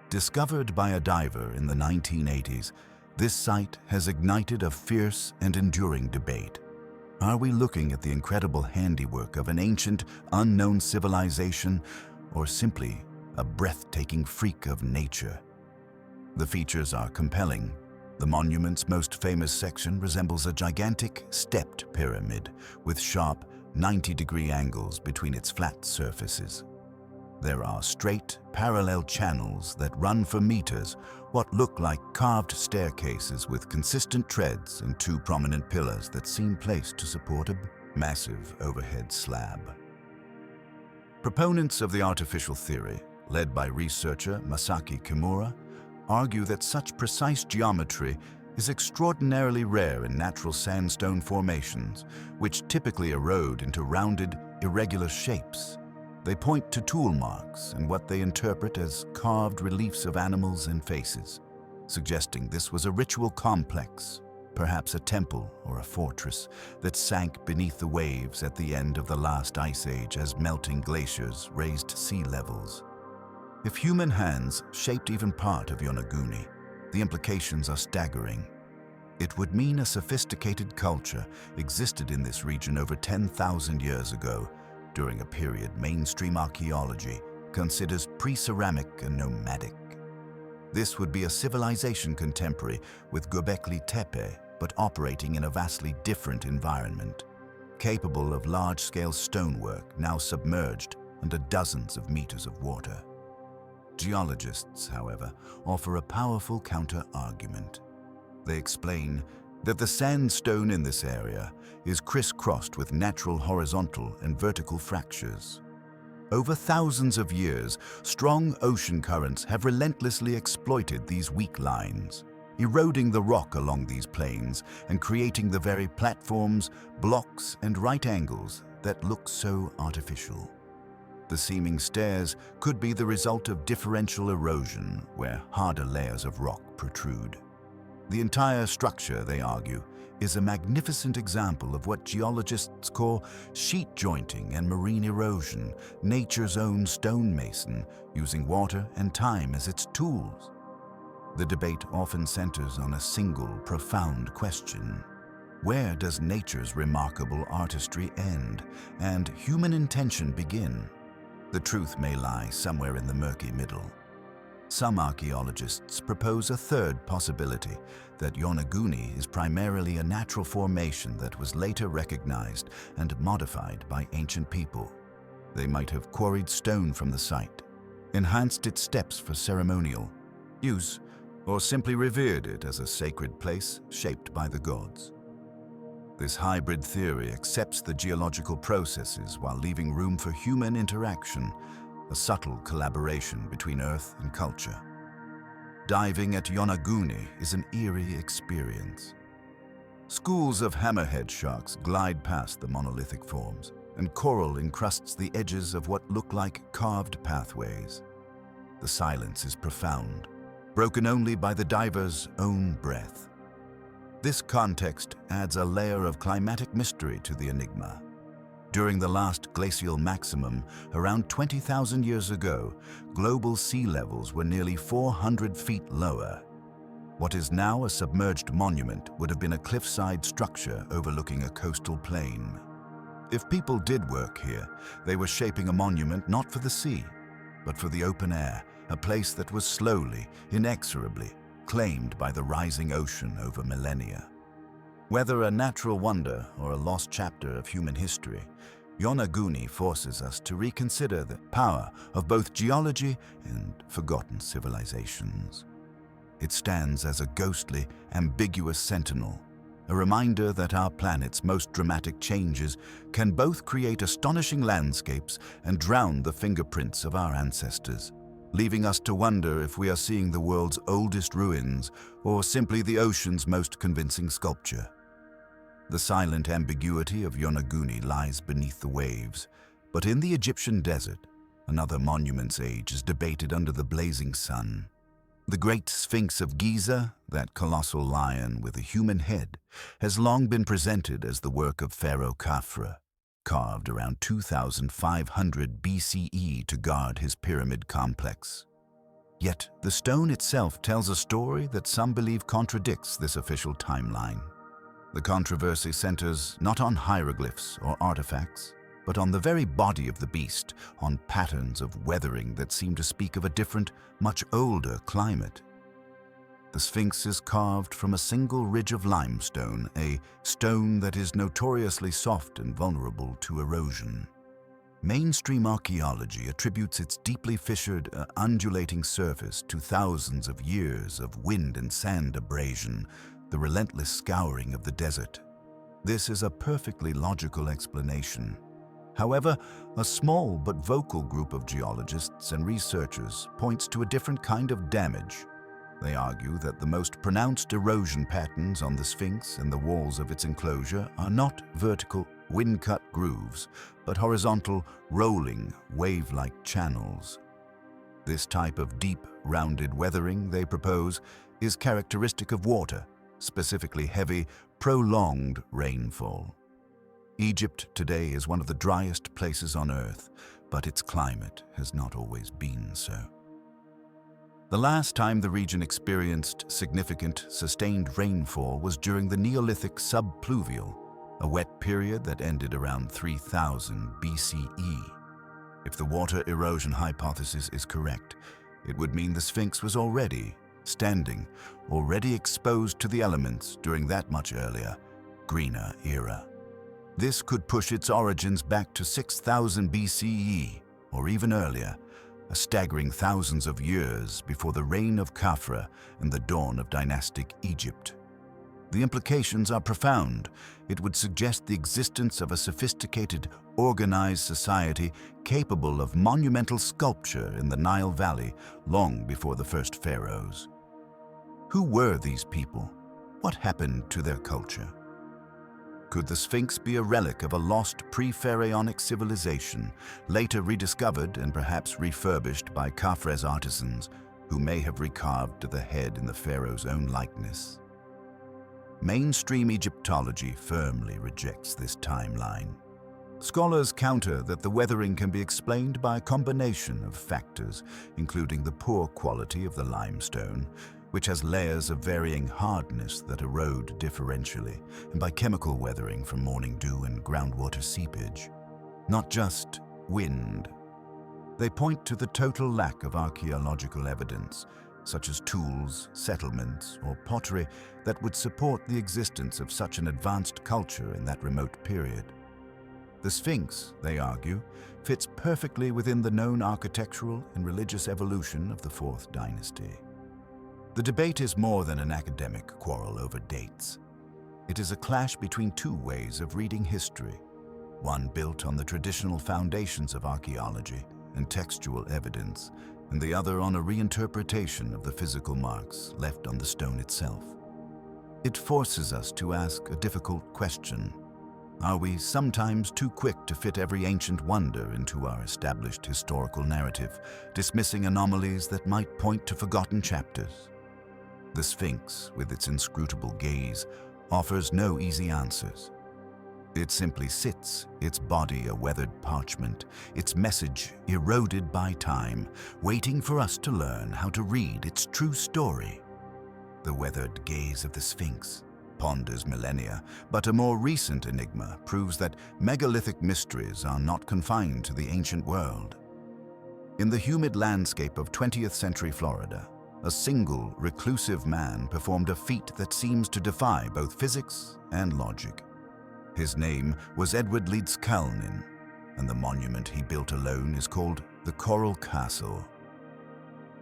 Discovered by a diver in the 1980s, this site has ignited a fierce and enduring debate. Are we looking at the incredible handiwork of an ancient, unknown civilization, or simply a breathtaking freak of nature? The features are compelling. The monument's most famous section resembles a gigantic, stepped pyramid with sharp, 90-degree angles between its flat surfaces. There are straight, parallel channels that run for meters, what look like carved staircases with consistent treads and two prominent pillars that seem placed to support a massive overhead slab. Proponents of the artificial theory, led by researcher Masaki Kimura, argue that such precise geometry is extraordinarily rare in natural sandstone formations, which typically erode into rounded, irregular shapes. They point to tool marks and what they interpret as carved reliefs of animals and faces, suggesting this was a ritual complex, perhaps a temple or a fortress, that sank beneath the waves at the end of the last ice age as melting glaciers raised sea levels. If human hands shaped even part of Yonaguni, the implications are staggering. It would mean a sophisticated culture existed in this region over 10,000 years ago, during a period mainstream archaeology considers pre-ceramic and nomadic. This would be a civilization contemporary with Göbekli Tepe, but operating in a vastly different environment, capable of large-scale stonework now submerged under dozens of meters of water. Geologists, however, offer a powerful counter-argument. They explain that the sandstone in this area is crisscrossed with natural horizontal and vertical fractures. Over thousands of years, strong ocean currents have relentlessly exploited these weak lines, eroding the rock along these plains and creating the very platforms, blocks, and right angles that look so artificial. The seeming stairs could be the result of differential erosion, where harder layers of rock protrude. The entire structure, they argue, is a magnificent example of what geologists call sheet jointing and marine erosion, nature's own stonemason, using water and time as its tools. The debate often centers on a single, profound question. Where does nature's remarkable artistry end and human intention begin? The truth may lie somewhere in the murky middle. Some archaeologists propose a third possibility, that Yonaguni is primarily a natural formation that was later recognized and modified by ancient people. They might have quarried stone from the site, enhanced its steps for ceremonial use, or simply revered it as a sacred place shaped by the gods. This hybrid theory accepts the geological processes while leaving room for human interaction, a subtle collaboration between earth and culture. Diving at Yonaguni is an eerie experience. Schools of hammerhead sharks glide past the monolithic forms, and coral encrusts the edges of what look like carved pathways. The silence is profound, broken only by the diver's own breath. This context adds a layer of climatic mystery to the enigma. During the last glacial maximum, around 20,000 years ago, global sea levels were nearly 400 feet lower. What is now a submerged monument would have been a cliffside structure overlooking a coastal plain. If people did work here, they were shaping a monument not for the sea, but for the open air, a place that was slowly, inexorably, claimed by the rising ocean over millennia. Whether a natural wonder or a lost chapter of human history, Yonaguni forces us to reconsider the power of both geology and forgotten civilizations. It stands as a ghostly, ambiguous sentinel, a reminder that our planet's most dramatic changes can both create astonishing landscapes and drown the fingerprints of our ancestors, leaving us to wonder if we are seeing the world's oldest ruins or simply the ocean's most convincing sculpture. The silent ambiguity of Yonaguni lies beneath the waves, but in the Egyptian desert, another monument's age is debated under the blazing sun. The Great Sphinx of Giza, that colossal lion with a human head, has long been presented as the work of Pharaoh Khafre, carved around 2500 BCE to guard his pyramid complex. Yet the stone itself tells a story that some believe contradicts this official timeline. The controversy centers not on hieroglyphs or artifacts, but on the very body of the beast, on patterns of weathering that seem to speak of a different, much older climate. The Sphinx is carved from a single ridge of limestone, a stone that is notoriously soft and vulnerable to erosion. Mainstream archaeology attributes its deeply fissured, undulating surface to thousands of years of wind and sand abrasion, the relentless scouring of the desert. This is a perfectly logical explanation. However, a small but vocal group of geologists and researchers points to a different kind of damage. They argue that the most pronounced erosion patterns on the Sphinx and the walls of its enclosure are not vertical, wind-cut grooves, but horizontal, rolling, wave-like channels. This type of deep, rounded weathering, they propose, is characteristic of water, specifically heavy, prolonged rainfall. Egypt today is one of the driest places on Earth, but its climate has not always been so. The last time the region experienced significant, sustained rainfall was during the Neolithic subpluvial, a wet period that ended around 3000 BCE. If the water erosion hypothesis is correct, it would mean the Sphinx was already standing, already exposed to the elements during that much earlier, greener era. This could push its origins back to 6000 BCE, or even earlier, a staggering thousands of years before the reign of Khafra and the dawn of dynastic Egypt. The implications are profound. It would suggest the existence of a sophisticated, organized society capable of monumental sculpture in the Nile Valley long before the first pharaohs. Who were these people? What happened to their culture? Could the Sphinx be a relic of a lost pre-pharaonic civilization, later rediscovered and perhaps refurbished by Khafre's artisans, who may have recarved the head in the pharaoh's own likeness? Mainstream Egyptology firmly rejects this timeline. Scholars counter that the weathering can be explained by a combination of factors, including the poor quality of the limestone, which has layers of varying hardness that erode differentially, and by chemical weathering from morning dew and groundwater seepage. Not just wind. They point to the total lack of archaeological evidence, such as tools, settlements, or pottery that would support the existence of such an advanced culture in that remote period. The Sphinx, they argue, fits perfectly within the known architectural and religious evolution of the Fourth Dynasty. The debate is more than an academic quarrel over dates. It is a clash between two ways of reading history, one built on the traditional foundations of archaeology and textual evidence, and the other on a reinterpretation of the physical marks left on the stone itself. It forces us to ask a difficult question. Are we sometimes too quick to fit every ancient wonder into our established historical narrative, dismissing anomalies that might point to forgotten chapters? The Sphinx, with its inscrutable gaze, offers no easy answers. It simply sits, its body a weathered parchment, its message eroded by time, waiting for us to learn how to read its true story. The weathered gaze of the Sphinx ponders millennia, but a more recent enigma proves that megalithic mysteries are not confined to the ancient world. In the humid landscape of 20th century Florida, a single, reclusive man performed a feat that seems to defy both physics and logic. His name was Edward Leeds Kalnin, and the monument he built alone is called the Coral Castle.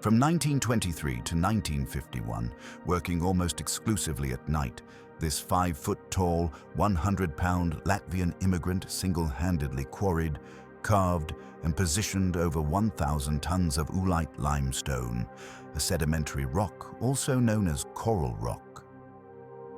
From 1923 to 1951, working almost exclusively at night, this 5-foot-tall, 100-pound Latvian immigrant single-handedly quarried, carved, and positioned over 1,000 tons of oolite limestone, a sedimentary rock also known as coral rock.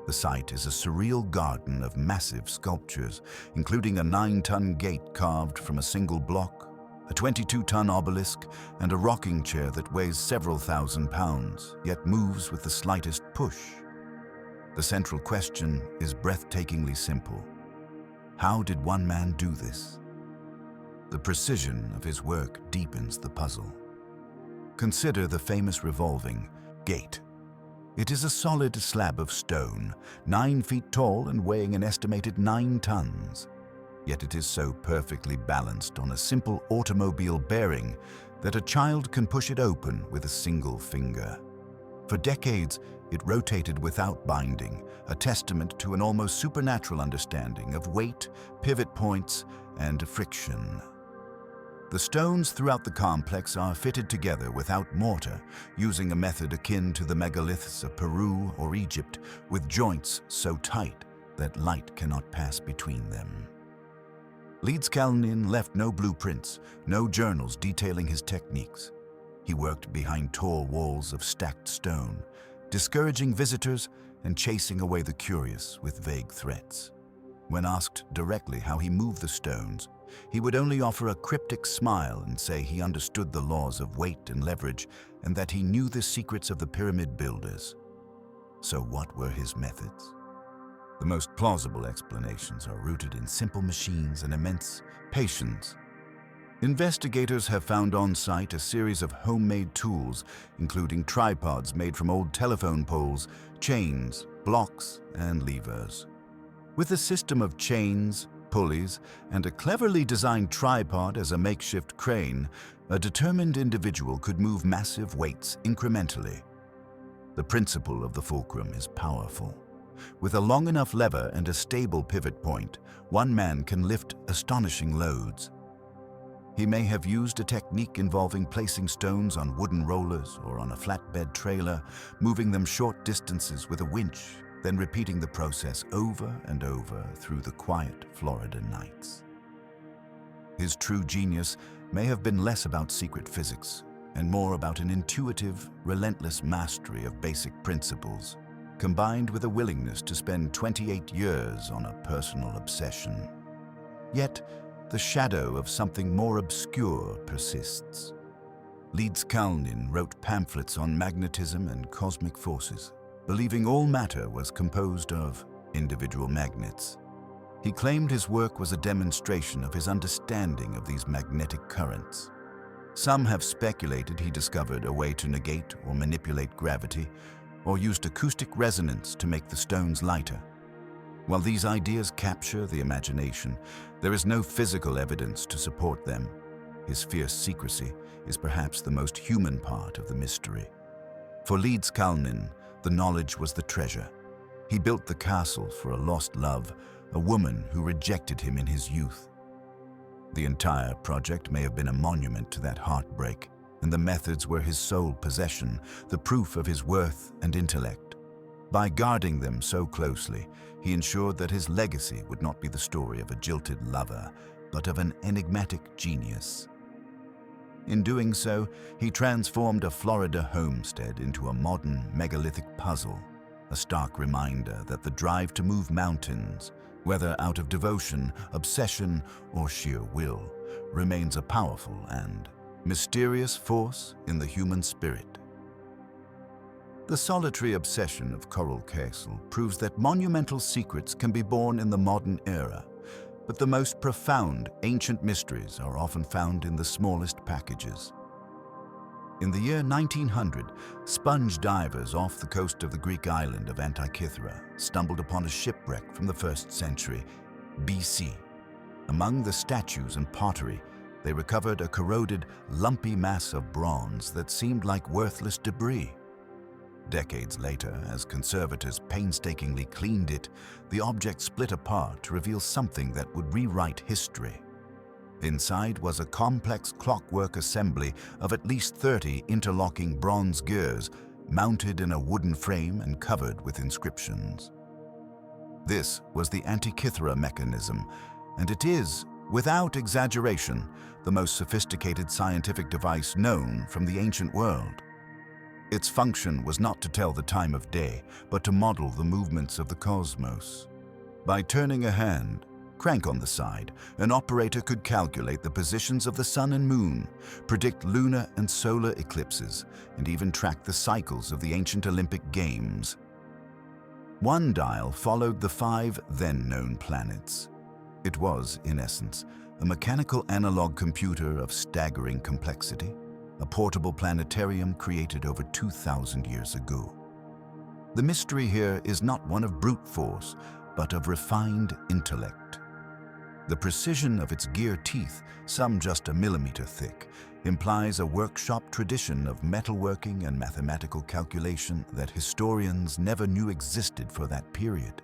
The site is a surreal garden of massive sculptures, including a 9-ton gate carved from a single block, a 22-ton obelisk, and a rocking chair that weighs several thousand pounds, yet moves with the slightest push. The central question is breathtakingly simple. How did one man do this? The precision of his work deepens the puzzle. Consider the famous revolving gate. It is a solid slab of stone, 9 feet tall and weighing an estimated 9 tons. Yet it is so perfectly balanced on a simple automobile bearing that a child can push it open with a single finger. For decades, it rotated without binding, a testament to an almost supernatural understanding of weight, pivot points, and friction. The stones throughout the complex are fitted together without mortar, using a method akin to the megaliths of Peru or Egypt, with joints so tight that light cannot pass between them. Leedskalnin left no blueprints, no journals detailing his techniques. He worked behind tall walls of stacked stone, discouraging visitors and chasing away the curious with vague threats. When asked directly how he moved the stones, he would only offer a cryptic smile and say he understood the laws of weight and leverage and that he knew the secrets of the pyramid builders. So what were his methods? The most plausible explanations are rooted in simple machines and immense patience. Investigators have found on site a series of homemade tools, including tripods made from old telephone poles, chains, blocks, and levers. With a system of chains, pulleys, and a cleverly designed tripod as a makeshift crane, a determined individual could move massive weights incrementally. The principle of the fulcrum is powerful. With a long enough lever and a stable pivot point, one man can lift astonishing loads. He may have used a technique involving placing stones on wooden rollers or on a flatbed trailer, moving them short distances with a winch, then repeating the process over and over through the quiet Florida nights. His true genius may have been less about secret physics and more about an intuitive, relentless mastery of basic principles, combined with a willingness to spend 28 years on a personal obsession. Yet, the shadow of something more obscure persists. Leedskalnin wrote pamphlets on magnetism and cosmic forces, believing all matter was composed of individual magnets. He claimed his work was a demonstration of his understanding of these magnetic currents. Some have speculated he discovered a way to negate or manipulate gravity, or used acoustic resonance to make the stones lighter. While these ideas capture the imagination, there is no physical evidence to support them. His fierce secrecy is perhaps the most human part of the mystery. For Leedskalnin, the knowledge was the treasure. He built the castle for a lost love, a woman who rejected him in his youth. The entire project may have been a monument to that heartbreak, and the methods were his sole possession, the proof of his worth and intellect. By guarding them so closely, he ensured that his legacy would not be the story of a jilted lover, but of an enigmatic genius. In doing so, he transformed a Florida homestead into a modern megalithic puzzle, a stark reminder that the drive to move mountains, whether out of devotion, obsession, or sheer will, remains a powerful and mysterious force in the human spirit. The solitary obsession of Coral Castle proves that monumental secrets can be born in the modern era, but the most profound ancient mysteries are often found in the smallest packages. In the year 1900, sponge divers off the coast of the Greek island of Antikythera stumbled upon a shipwreck from the 1st century BC. Among the statues and pottery, they recovered a corroded, lumpy mass of bronze that seemed like worthless debris. Decades later, as conservators painstakingly cleaned it, the object split apart to reveal something that would rewrite history. Inside was a complex clockwork assembly of at least 30 interlocking bronze gears, mounted in a wooden frame and covered with inscriptions. This was the Antikythera mechanism, and it is, without exaggeration, the most sophisticated scientific device known from the ancient world. Its function was not to tell the time of day, but to model the movements of the cosmos. By turning a hand, crank on the side, an operator could calculate the positions of the sun and moon, predict lunar and solar eclipses, and even track the cycles of the ancient Olympic Games. One dial followed the 5 then-known planets. It was, in essence, a mechanical analog computer of staggering complexity. a portable planetarium created over 2,000 years ago. The mystery here is not one of brute force, but of refined intellect. The precision of its gear teeth, some just a millimeter thick, implies a workshop tradition of metalworking and mathematical calculation that historians never knew existed for that period.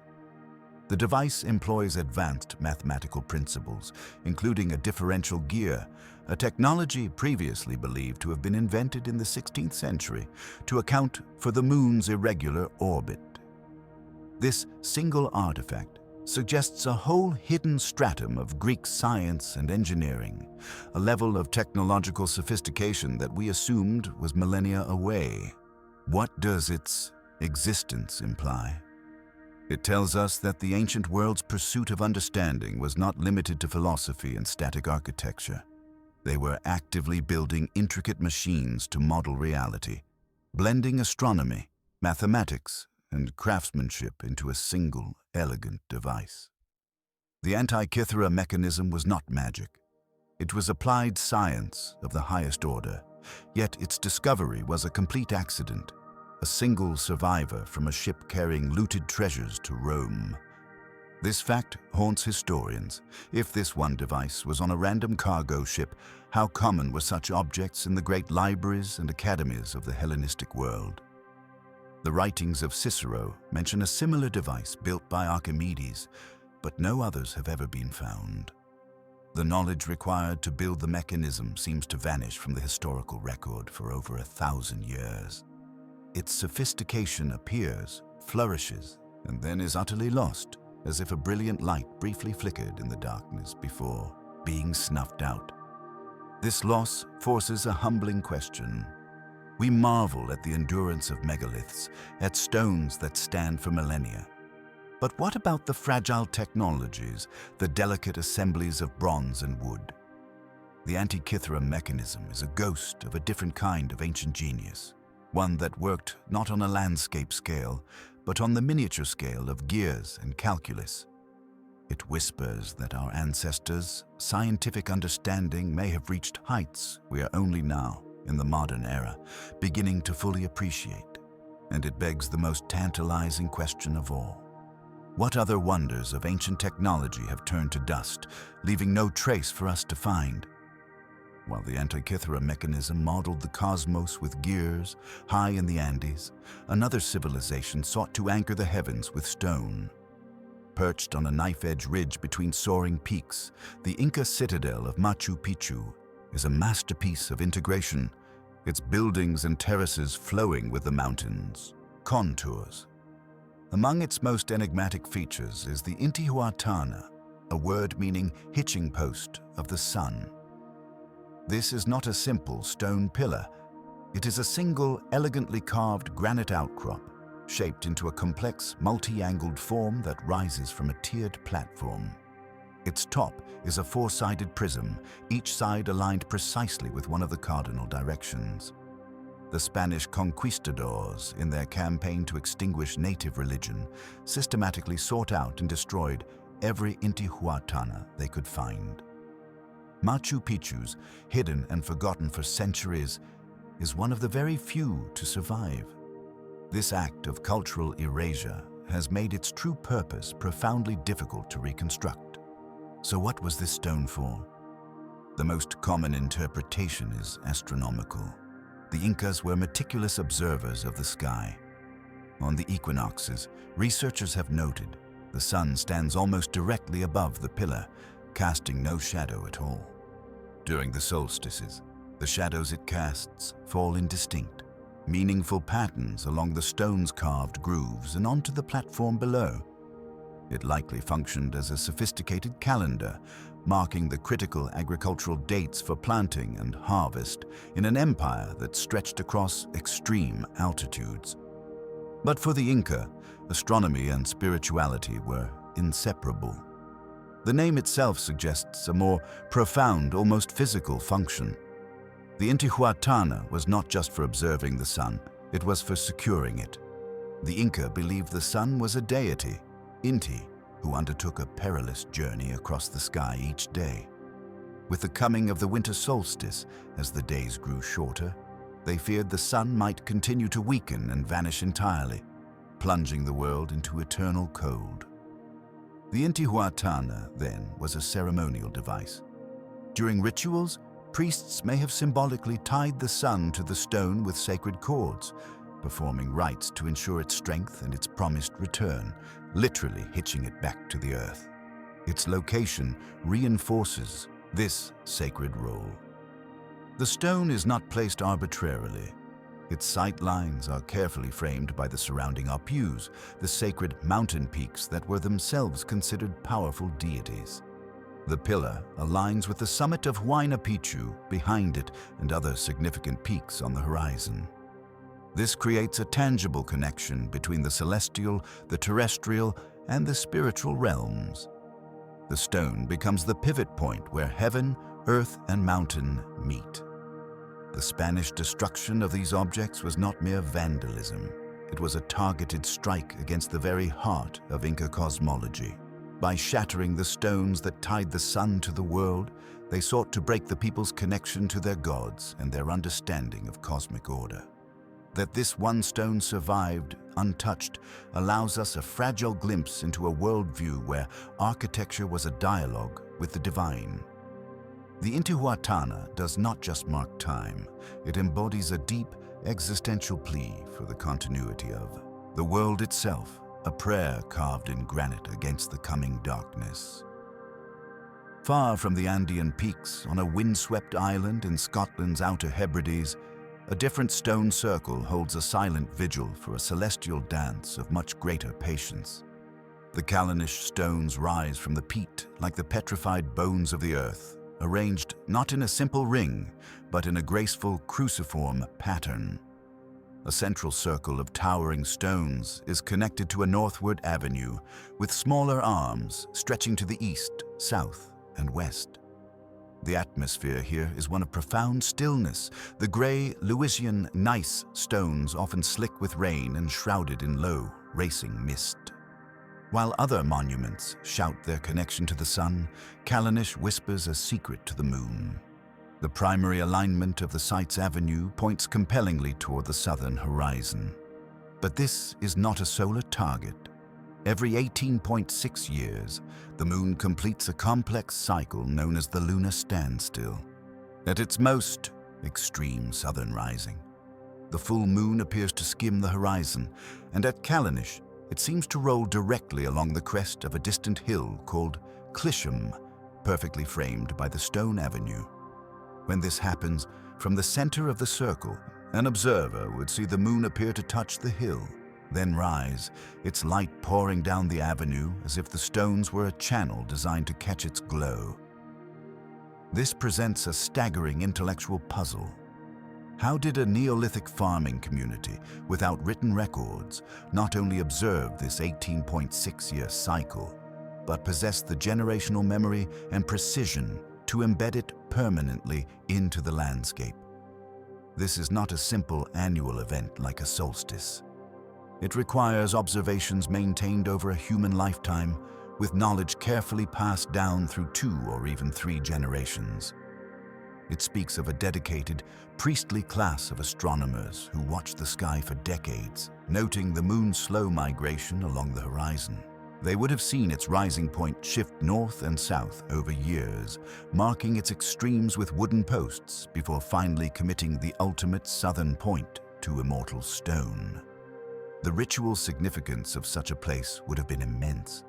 The device employs advanced mathematical principles, including a differential gear, a technology previously believed to have been invented in the 16th century to account for the moon's irregular orbit. This single artifact suggests a whole hidden stratum of Greek science and engineering, a level of technological sophistication that we assumed was millennia away. What does its existence imply? It tells us that the ancient world's pursuit of understanding was not limited to philosophy and static architecture. They were actively building intricate machines to model reality, blending astronomy, mathematics, and craftsmanship into a single, elegant device. The Antikythera mechanism was not magic. It was applied science of the highest order, yet its discovery was a complete accident, a single survivor from a ship carrying looted treasures to Rome. This fact haunts historians. If this one device was on a random cargo ship, how common were such objects in the great libraries and academies of the Hellenistic world? The writings of Cicero mention a similar device built by Archimedes, but no others have ever been found. The knowledge required to build the mechanism seems to vanish from the historical record for over 1,000 years. Its sophistication appears, flourishes, and then is utterly lost, as if a brilliant light briefly flickered in the darkness before being snuffed out. This loss forces a humbling question. We marvel at the endurance of megaliths, at stones that stand for millennia. But what about the fragile technologies, the delicate assemblies of bronze and wood? The Antikythera mechanism is a ghost of a different kind of ancient genius, one that worked not on a landscape scale, but on the miniature scale of gears and calculus. It whispers that our ancestors' scientific understanding may have reached heights we are only now, in the modern era, beginning to fully appreciate. And it begs the most tantalizing question of all. What other wonders of ancient technology have turned to dust, leaving no trace for us to find? While the Antikythera mechanism modeled the cosmos with gears high in the Andes, another civilization sought to anchor the heavens with stone. Perched on a knife-edge ridge between soaring peaks, the Inca citadel of Machu Picchu is a masterpiece of integration, its buildings and terraces flowing with the mountain's contours. Among its most enigmatic features is the Intihuatana, a word meaning hitching post of the sun. This is not a simple stone pillar. It is a single, elegantly carved granite outcrop, shaped into a complex, multi-angled form that rises from a tiered platform. Its top is a four-sided prism, each side aligned precisely with one of the cardinal directions. The Spanish conquistadors, in their campaign to extinguish native religion, systematically sought out and destroyed every Intihuatana they could find. Machu Picchu's, hidden and forgotten for centuries, is one of the very few to survive. This act of cultural erasure has made its true purpose profoundly difficult to reconstruct. So what was this stone for? The most common interpretation is astronomical. The Incas were meticulous observers of the sky. On the equinoxes, researchers have noted the sun stands almost directly above the pillar, casting no shadow at all. During the solstices, the shadows it casts fall in distinct, meaningful patterns along the stone's carved grooves and onto the platform below. It likely functioned as a sophisticated calendar, marking the critical agricultural dates for planting and harvest in an empire that stretched across extreme altitudes. But for the Inca, astronomy and spirituality were inseparable. The name itself suggests a more profound, almost physical function. The Intihuatana was not just for observing the sun, it was for securing it. The Inca believed the sun was a deity, Inti, who undertook a perilous journey across the sky each day. With the coming of the winter solstice, as the days grew shorter, they feared the sun might continue to weaken and vanish entirely, plunging the world into eternal cold. The Intihuatana, then, was a ceremonial device. During rituals, priests may have symbolically tied the sun to the stone with sacred cords, performing rites to ensure its strength and its promised return, literally hitching it back to the earth. Its location reinforces this sacred role. The stone is not placed arbitrarily. Its sight lines are carefully framed by the surrounding apus, the sacred mountain peaks that were themselves considered powerful deities. The pillar aligns with the summit of Huayna Picchu behind it and other significant peaks on the horizon. This creates a tangible connection between the celestial, the terrestrial, and the spiritual realms. The stone becomes the pivot point where heaven, earth, and mountain meet. The Spanish destruction of these objects was not mere vandalism. It was a targeted strike against the very heart of Inca cosmology. By shattering the stones that tied the sun to the world, they sought to break the people's connection to their gods and their understanding of cosmic order. That this one stone survived, untouched, allows us a fragile glimpse into a worldview where architecture was a dialogue with the divine. The Intihuatana does not just mark time, it embodies a deep, existential plea for the continuity of the world itself, a prayer carved in granite against the coming darkness. Far from the Andean peaks, on a windswept island in Scotland's Outer Hebrides, a different stone circle holds a silent vigil for a celestial dance of much greater patience. The Carnac stones rise from the peat like the petrified bones of the earth, arranged not in a simple ring, but in a graceful cruciform pattern. A central circle of towering stones is connected to a northward avenue with smaller arms stretching to the east, south, and west. The atmosphere here is one of profound stillness. The gray Lewisian gneiss stones often slick with rain and shrouded in low, racing mist. While other monuments shout their connection to the sun, Carnac whispers a secret to the moon. The primary alignment of the site's avenue points compellingly toward the southern horizon. But this is not a solar target. Every 18.6 years, the moon completes a complex cycle known as the lunar standstill. At its most extreme southern rising, the full moon appears to skim the horizon, and at Carnac, it seems to roll directly along the crest of a distant hill called Clisham, perfectly framed by the stone avenue. When this happens, from the center of the circle, an observer would see the moon appear to touch the hill, then rise, its light pouring down the avenue as if the stones were a channel designed to catch its glow. This presents a staggering intellectual puzzle. How did a Neolithic farming community, without written records, not only observe this 18.6-year cycle, but possess the generational memory and precision to embed it permanently into the landscape? This is not a simple annual event like a solstice. It requires observations maintained over a human lifetime, with knowledge carefully passed down through 2 or even 3 generations. It speaks of a dedicated, priestly class of astronomers who watched the sky for decades, noting the moon's slow migration along the horizon. They would have seen its rising point shift north and south over years, marking its extremes with wooden posts before finally committing the ultimate southern point to immortal stone. The ritual significance of such a place would have been immense.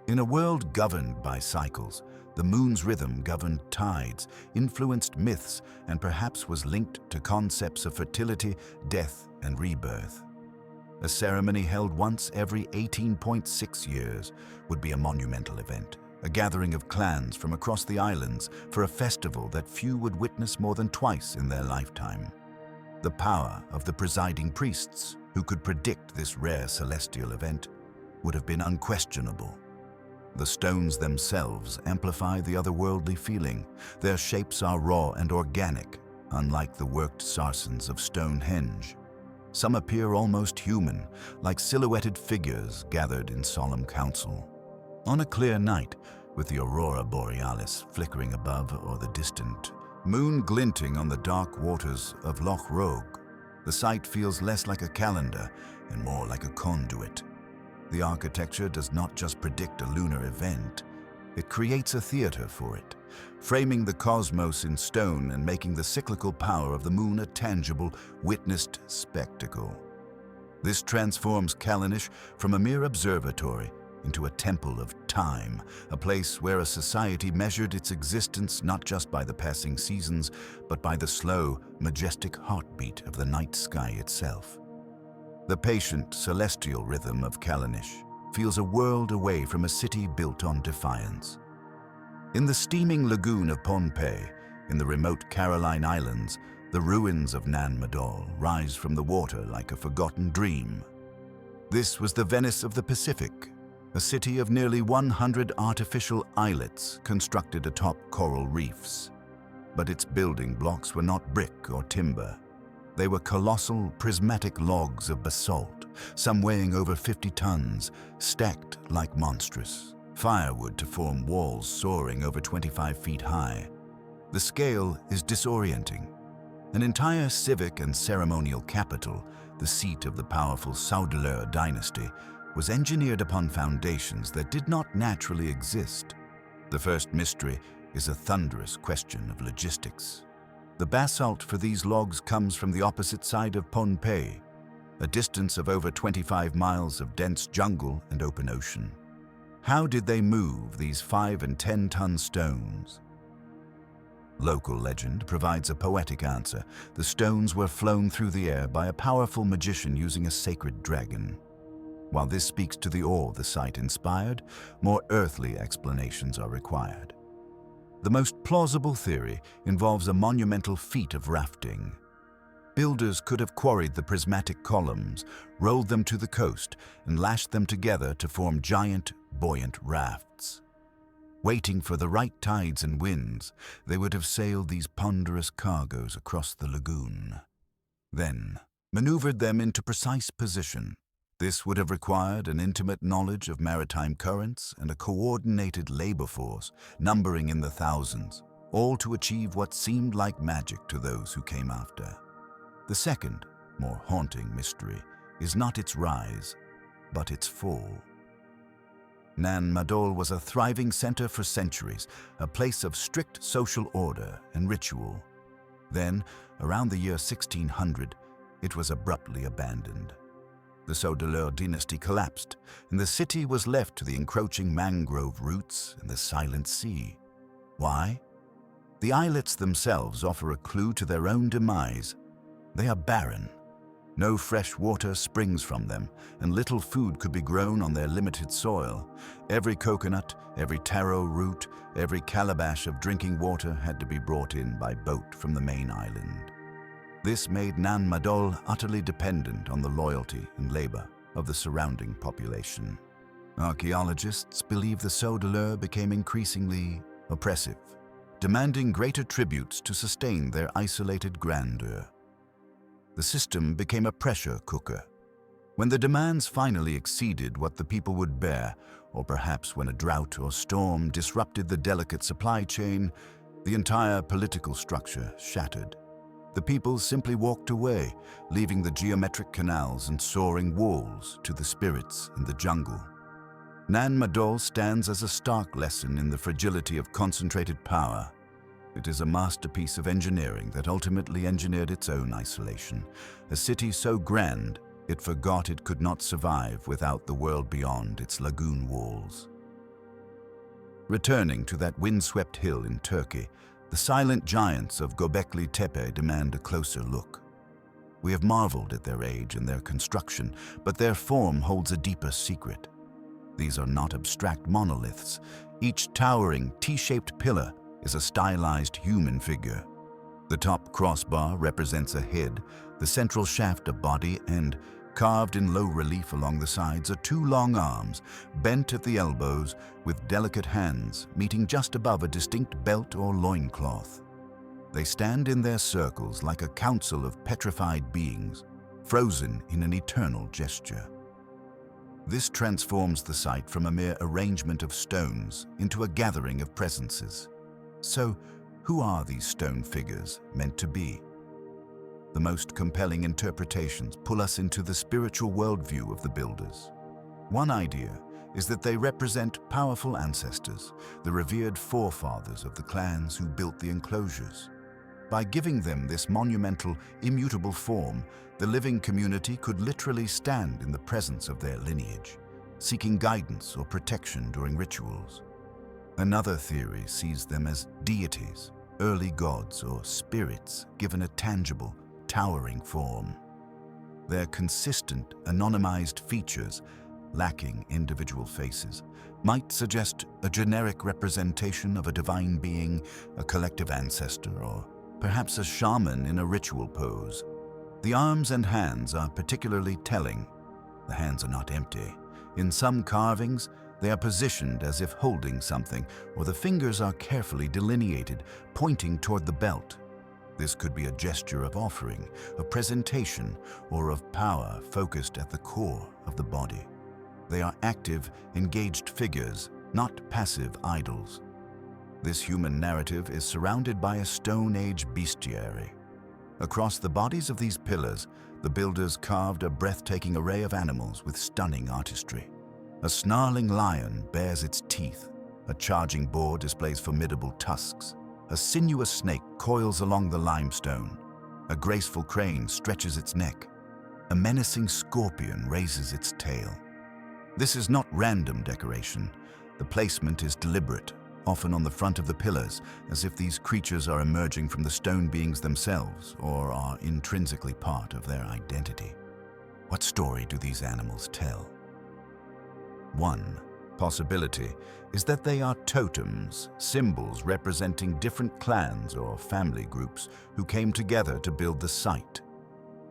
In a world governed by cycles, the moon's rhythm governed tides, influenced myths, and perhaps was linked to concepts of fertility, death, and rebirth. A ceremony held once every 18.6 years would be a monumental event, a gathering of clans from across the islands for a festival that few would witness more than twice in their lifetime. The power of the presiding priests, who could predict this rare celestial event, would have been unquestionable. The stones themselves amplify the otherworldly feeling. Their shapes are raw and organic, unlike the worked sarsens of Stonehenge. Some appear almost human, like silhouetted figures gathered in solemn council. On a clear night, with the aurora borealis flickering above or the distant moon glinting on the dark waters of Loch Rogue. The site feels less like a calendar and more like a conduit. The architecture does not just predict a lunar event, it creates a theater for it, framing the cosmos in stone and making the cyclical power of the moon a tangible, witnessed spectacle. This transforms Callanish from a mere observatory into a temple of time, a place where a society measured its existence not just by the passing seasons, but by the slow, majestic heartbeat of the night sky itself. The patient, celestial rhythm of Callanish feels a world away from a city built on defiance. In the steaming lagoon of Pohnpei, in the remote Caroline Islands, the ruins of Nan Madol rise from the water like a forgotten dream. This was the Venice of the Pacific, a city of nearly 100 artificial islets constructed atop coral reefs. But its building blocks were not brick or timber. They were colossal, prismatic logs of basalt, some weighing over 50 tons, stacked like monstrous firewood to form walls soaring over 25 feet high. The scale is disorienting. An entire civic and ceremonial capital, the seat of the powerful Saudeleur dynasty, was engineered upon foundations that did not naturally exist. The first mystery is a thunderous question of logistics. The basalt for these logs comes from the opposite side of Pohnpei, a distance of over 25 miles of dense jungle and open ocean. How did they move these 5- and 10-ton stones? Local legend provides a poetic answer. The stones were flown through the air by a powerful magician using a sacred dragon. While this speaks to the awe the site inspired, more earthly explanations are required. The most plausible theory involves a monumental feat of rafting. Builders could have quarried the prismatic columns, rolled them to the coast, and lashed them together to form giant, buoyant rafts. Waiting for the right tides and winds, they would have sailed these ponderous cargoes across the lagoon. Then, maneuvered them into precise position. This would have required an intimate knowledge of maritime currents and a coordinated labor force numbering in the thousands, all to achieve what seemed like magic to those who came after. The second, more haunting mystery is not its rise, but its fall. Nan Madol was a thriving center for centuries, a place of strict social order and ritual. Then, around the year 1600, it was abruptly abandoned. The Saudeleur dynasty collapsed, and the city was left to the encroaching mangrove roots and the silent sea. Why? The islets themselves offer a clue to their own demise. They are barren. No fresh water springs from them, and little food could be grown on their limited soil. Every coconut, every taro root, every calabash of drinking water had to be brought in by boat from the main island. This made Nan Madol utterly dependent on the loyalty and labor of the surrounding population. Archaeologists believe the Saudeleur became increasingly oppressive, demanding greater tributes to sustain their isolated grandeur. The system became a pressure cooker. When the demands finally exceeded what the people would bear, or perhaps when a drought or storm disrupted the delicate supply chain, the entire political structure shattered. The people simply walked away, leaving the geometric canals and soaring walls to the spirits in the jungle. Nan Madol stands as a stark lesson in the fragility of concentrated power. It is a masterpiece of engineering that ultimately engineered its own isolation, a city so grand it forgot it could not survive without the world beyond its lagoon walls. Returning to that windswept hill in Turkey, the silent giants of Göbekli Tepe demand a closer look. We have marveled at their age and their construction, but their form holds a deeper secret. These are not abstract monoliths. Each towering, T-shaped pillar is a stylized human figure. The top crossbar represents a head, the central shaft a body, and carved in low relief along the sides are two long arms, bent at the elbows with delicate hands meeting just above a distinct belt or loincloth. They stand in their circles like a council of petrified beings, frozen in an eternal gesture. This transforms the site from a mere arrangement of stones into a gathering of presences. So, who are these stone figures meant to be? The most compelling interpretations pull us into the spiritual worldview of the builders. One idea is that they represent powerful ancestors, the revered forefathers of the clans who built the enclosures. By giving them this monumental, immutable form, the living community could literally stand in the presence of their lineage, seeking guidance or protection during rituals. Another theory sees them as deities, early gods or spirits given a tangible, towering form. Their consistent, anonymized features, lacking individual faces, might suggest a generic representation of a divine being, a collective ancestor, or perhaps a shaman in a ritual pose. The arms and hands are particularly telling. The hands are not empty. In some carvings, they are positioned as if holding something, or the fingers are carefully delineated, pointing toward the belt. This could be a gesture of offering, of presentation, or of power focused at the core of the body. They are active, engaged figures, not passive idols. This human narrative is surrounded by a Stone Age bestiary. Across the bodies of these pillars, the builders carved a breathtaking array of animals with stunning artistry. A snarling lion bares its teeth, a charging boar displays formidable tusks, a sinuous snake coils along the limestone, a graceful crane stretches its neck, a menacing scorpion raises its tail. This is not random decoration. The placement is deliberate, often on the front of the pillars, as if these creatures are emerging from the stone beings themselves or are intrinsically part of their identity. What story do these animals tell? One possibility is that they are totems, symbols representing different clans or family groups who came together to build the site.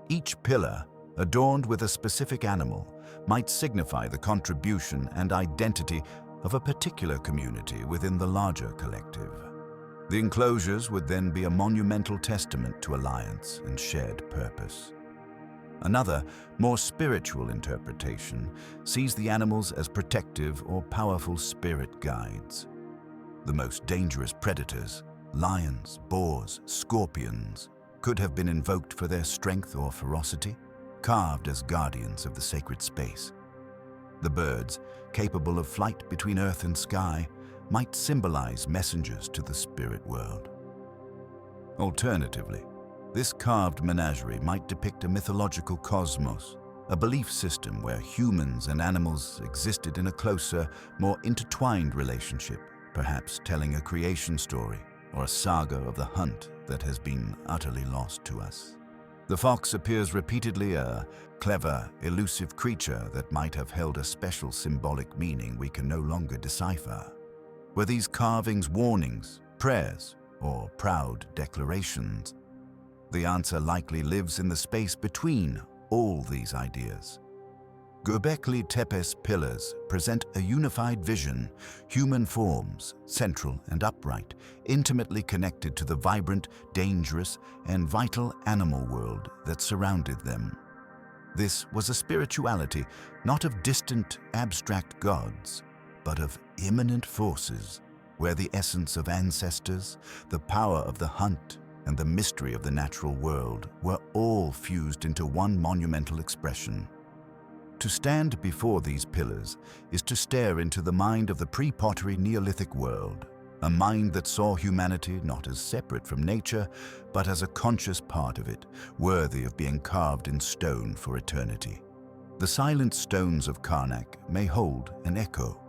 Each pillar, adorned with a specific animal, might signify the contribution and identity of a particular community within the larger collective. The enclosures would then be a monumental testament to alliance and shared purpose. Another, more spiritual interpretation sees the animals as protective or powerful spirit guides. The most dangerous predators, lions, boars, scorpions, could have been invoked for their strength or ferocity, carved as guardians of the sacred space. The birds, capable of flight between earth and sky, might symbolize messengers to the spirit world. Alternatively, this carved menagerie might depict a mythological cosmos, a belief system where humans and animals existed in a closer, more intertwined relationship, perhaps telling a creation story or a saga of the hunt that has been utterly lost to us. The fox appears repeatedly, a clever, elusive creature that might have held a special symbolic meaning we can no longer decipher. Were these carvings warnings, prayers, or proud declarations? The answer likely lives in the space between all these ideas. Göbekli Tepe's pillars present a unified vision, human forms, central and upright, intimately connected to the vibrant, dangerous, and vital animal world that surrounded them. This was a spirituality not of distant, abstract gods, but of immanent forces, where the essence of ancestors, the power of the hunt, and the mystery of the natural world were all fused into one monumental expression. To stand before these pillars is to stare into the mind of the pre-pottery Neolithic world, a mind that saw humanity not as separate from nature, but as a conscious part of it, worthy of being carved in stone for eternity. The silent stones of Carnac may hold an echo.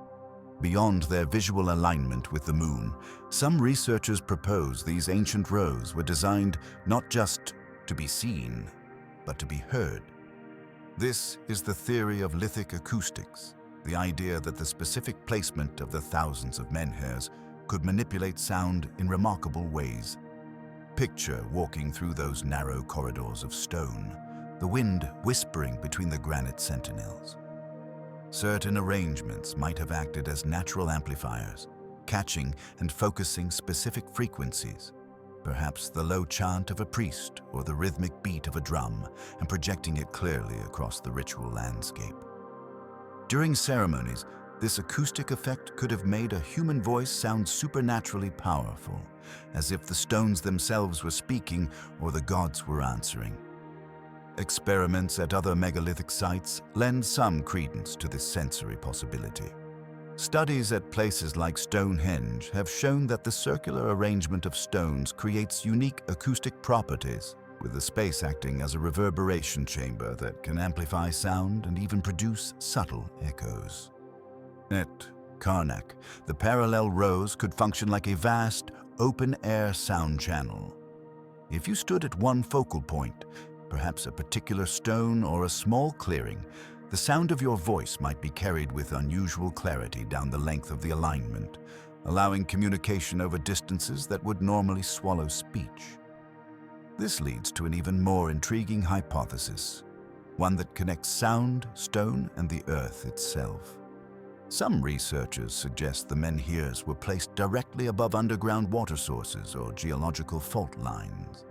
Beyond their visual alignment with the moon, some researchers propose these ancient rows were designed not just to be seen, but to be heard. This is the theory of lithic acoustics, the idea that the specific placement of the thousands of menhirs could manipulate sound in remarkable ways. Picture walking through those narrow corridors of stone, the wind whispering between the granite sentinels. Certain arrangements might have acted as natural amplifiers, catching and focusing specific frequencies, perhaps the low chant of a priest or the rhythmic beat of a drum, and projecting it clearly across the ritual landscape. During ceremonies, this acoustic effect could have made a human voice sound supernaturally powerful, as if the stones themselves were speaking or the gods were answering. Experiments at other megalithic sites lend some credence to this sensory possibility. Studies at places like Stonehenge have shown that the circular arrangement of stones creates unique acoustic properties, with the space acting as a reverberation chamber that can amplify sound and even produce subtle echoes. At Carnac, the parallel rows could function like a vast, open-air sound channel. If you stood at one focal point, perhaps a particular stone or a small clearing, the sound of your voice might be carried with unusual clarity down the length of the alignment, allowing communication over distances that would normally swallow speech. This leads to an even more intriguing hypothesis, one that connects sound, stone, and the earth itself. Some researchers suggest the menhirs were placed directly above underground water sources or geological fault lines.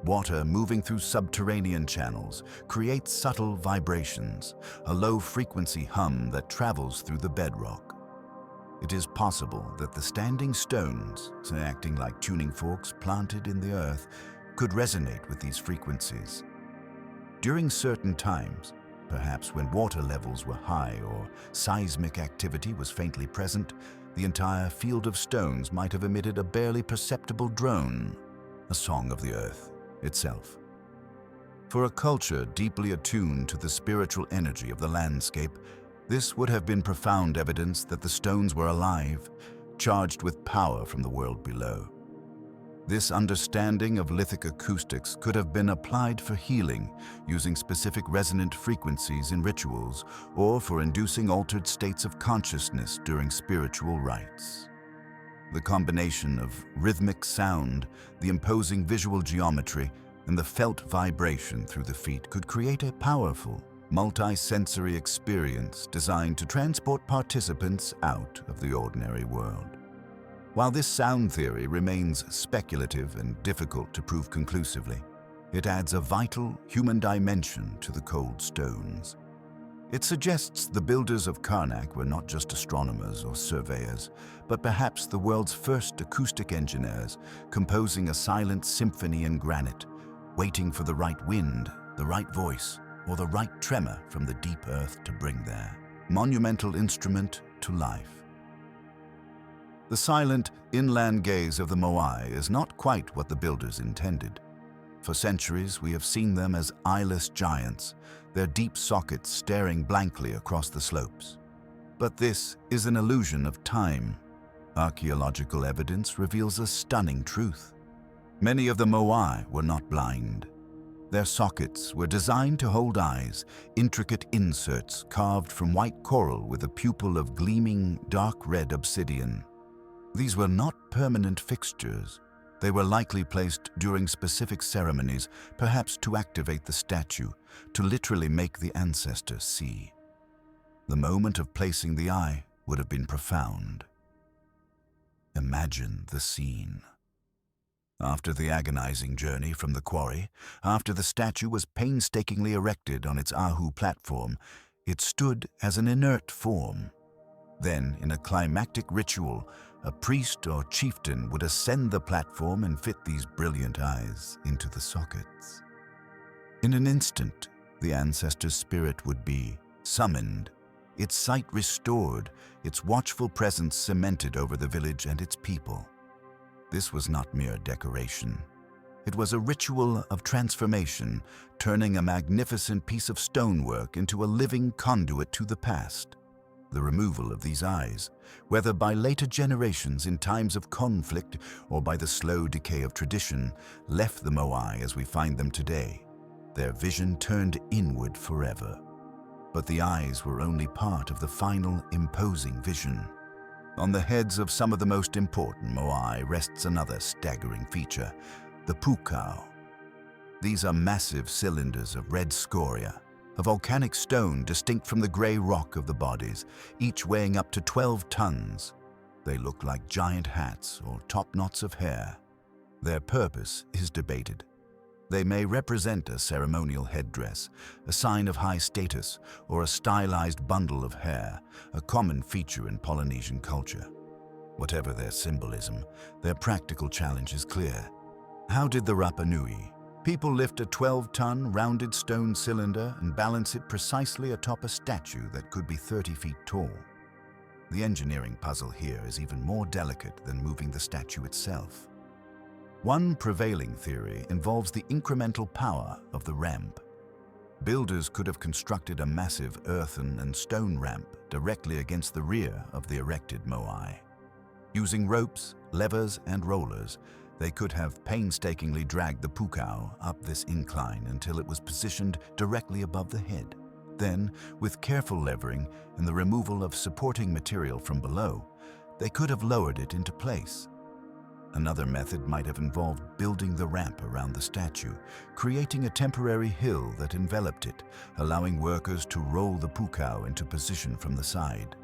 Water moving through subterranean channels creates subtle vibrations, a low-frequency hum that travels through the bedrock. It is possible that the standing stones, acting like tuning forks planted in the earth, could resonate with these frequencies. During certain times, perhaps when water levels were high or seismic activity was faintly present, the entire field of stones might have emitted a barely perceptible drone, a song of the earth itself. For a culture deeply attuned to the spiritual energy of the landscape, this would have been profound evidence that the stones were alive, charged with power from the world below. This understanding of lithic acoustics could have been applied for healing, using specific resonant frequencies in rituals, or for inducing altered states of consciousness during spiritual rites. The combination of rhythmic sound, the imposing visual geometry, and the felt vibration through the feet could create a powerful, multi-sensory experience designed to transport participants out of the ordinary world. While this sound theory remains speculative and difficult to prove conclusively, it adds a vital human dimension to the cold stones. It suggests the builders of Carnac were not just astronomers or surveyors, but perhaps the world's first acoustic engineers, composing a silent symphony in granite, waiting for the right wind, the right voice, or the right tremor from the deep earth to bring their monumental instrument to life. The silent, inland gaze of the moai is not quite what the builders intended. For centuries, we have seen them as eyeless giants, their deep sockets staring blankly across the slopes. But this is an illusion of time. Archaeological evidence reveals a stunning truth. Many of the moai were not blind. Their sockets were designed to hold eyes, intricate inserts carved from white coral with a pupil of gleaming, dark red obsidian. These were not permanent fixtures. They were likely placed during specific ceremonies, perhaps to activate the statue, to literally make the ancestor see. The moment of placing the eye would have been profound. Imagine the scene. After the agonizing journey from the quarry, after the statue was painstakingly erected on its Ahu platform, it stood as an inert form. Then, in a climactic ritual, a priest or chieftain would ascend the platform and fit these brilliant eyes into the sockets. In an instant, the ancestor's spirit would be summoned, its sight restored, its watchful presence cemented over the village and its people. This was not mere decoration. It was a ritual of transformation, turning a magnificent piece of stonework into a living conduit to the past. The removal of these eyes, whether by later generations in times of conflict or by the slow decay of tradition, left the moai as we find them today, their vision turned inward forever. But the eyes were only part of the final, imposing vision. On the heads of some of the most important moai rests another staggering feature, the pukao. These are massive cylinders of red scoria, a volcanic stone distinct from the grey rock of the bodies, each weighing up to 12 tons. They look like giant hats or top knots of hair. Their purpose is debated. They may represent a ceremonial headdress, a sign of high status, or a stylized bundle of hair, a common feature in Polynesian culture. Whatever their symbolism, their practical challenge is clear. How did the Rapa Nui people lift a 12-ton rounded stone cylinder and balance it precisely atop a statue that could be 30 feet tall? The engineering puzzle here is even more delicate than moving the statue itself. One prevailing theory involves the incremental power of the ramp. Builders could have constructed a massive earthen and stone ramp directly against the rear of the erected moai. Using ropes, levers, and rollers, they could have painstakingly dragged the pukao up this incline until it was positioned directly above the head. Then, with careful levering and the removal of supporting material from below, they could have lowered it into place. Another method might have involved building the ramp around the statue, creating a temporary hill that enveloped it, allowing workers to roll the pukao into position from the side.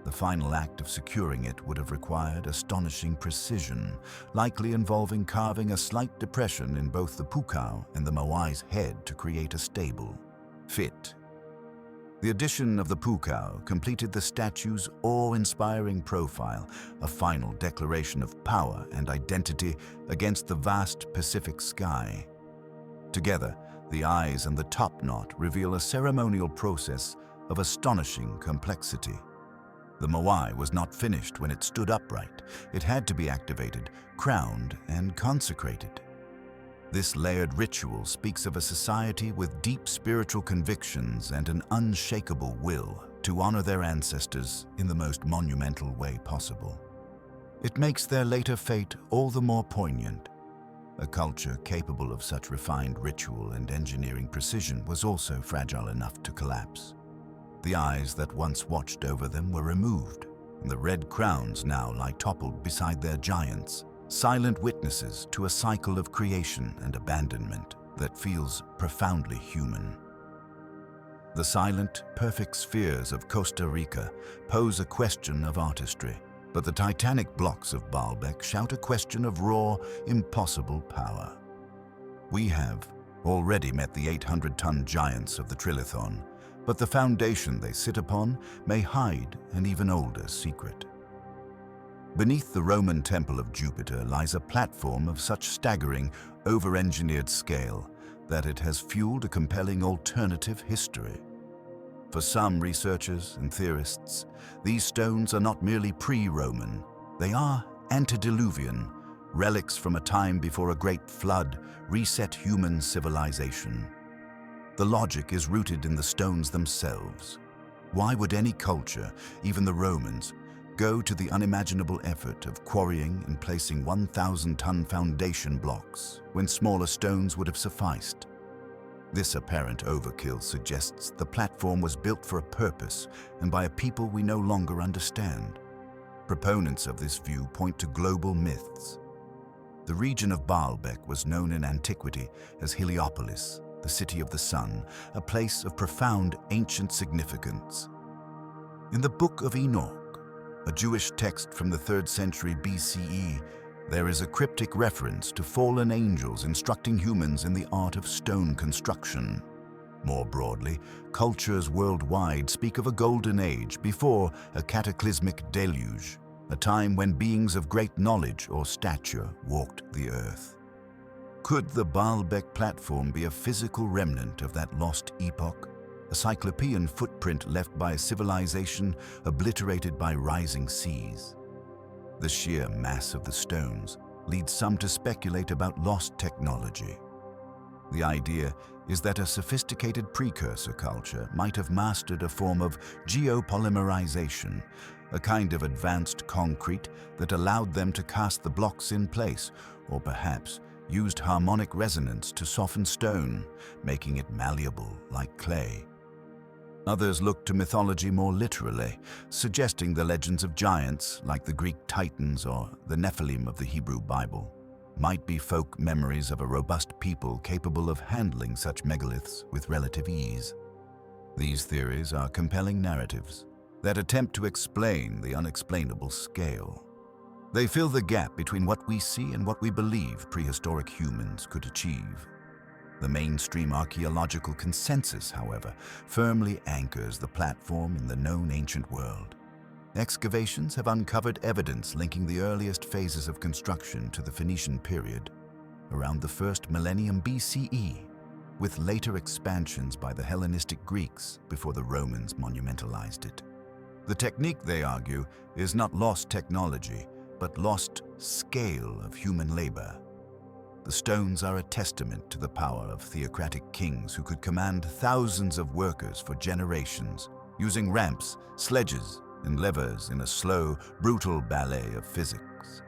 The final act of securing it would have required astonishing precision, likely involving carving a slight depression in both the pukao and the moai's head to create a stable fit. The addition of the pukao completed the statue's awe-inspiring profile, a final declaration of power and identity against the vast Pacific sky. Together, the eyes and the top knot reveal a ceremonial process of astonishing complexity. The moai was not finished when it stood upright. It had to be activated, crowned, and consecrated. This layered ritual speaks of a society with deep spiritual convictions and an unshakable will to honor their ancestors in the most monumental way possible. It makes their later fate all the more poignant. A culture capable of such refined ritual and engineering precision was also fragile enough to collapse. The eyes that once watched over them were removed, and the red crowns now lie toppled beside their giants, silent witnesses to a cycle of creation and abandonment that feels profoundly human. The silent, perfect spheres of Costa Rica pose a question of artistry, but the titanic blocks of Baalbek shout a question of raw, impossible power. We have already met the 800-ton giants of the Trilithon, but the foundation they sit upon may hide an even older secret. Beneath the Roman Temple of Jupiter lies a platform of such staggering, over-engineered scale that it has fueled a compelling alternative history. For some researchers and theorists, these stones are not merely pre-Roman, they are antediluvian, relics from a time before a great flood reset human civilization. The logic is rooted in the stones themselves. Why would any culture, even the Romans, go to the unimaginable effort of quarrying and placing 1,000-ton foundation blocks when smaller stones would have sufficed? This apparent overkill suggests the platform was built for a purpose and by a people we no longer understand. Proponents of this view point to global myths. The region of Baalbek was known in antiquity as Heliopolis, the city of the sun, a place of profound ancient significance. In the Book of Enoch, a Jewish text from the 3rd century BCE, there is a cryptic reference to fallen angels instructing humans in the art of stone construction. More broadly, cultures worldwide speak of a golden age before a cataclysmic deluge, a time when beings of great knowledge or stature walked the earth. Could the Baalbek platform be a physical remnant of that lost epoch? A cyclopean footprint left by a civilization obliterated by rising seas. The sheer mass of the stones leads some to speculate about lost technology. The idea is that a sophisticated precursor culture might have mastered a form of geopolymerization, a kind of advanced concrete that allowed them to cast the blocks in place, or perhaps used harmonic resonance to soften stone, making it malleable like clay. Others look to mythology more literally, suggesting the legends of giants, like the Greek Titans or the Nephilim of the Hebrew Bible, might be folk memories of a robust people capable of handling such megaliths with relative ease. These theories are compelling narratives that attempt to explain the unexplainable scale. They fill the gap between what we see and what we believe prehistoric humans could achieve. The mainstream archaeological consensus, however, firmly anchors the platform in the known ancient world. Excavations have uncovered evidence linking the earliest phases of construction to the Phoenician period, around the first millennium BCE, with later expansions by the Hellenistic Greeks before the Romans monumentalized it. The technique, they argue, is not lost technology, but lost scale of human labor. The stones are a testament to the power of theocratic kings who could command thousands of workers for generations, using ramps, sledges, and levers in a slow, brutal ballet of physics.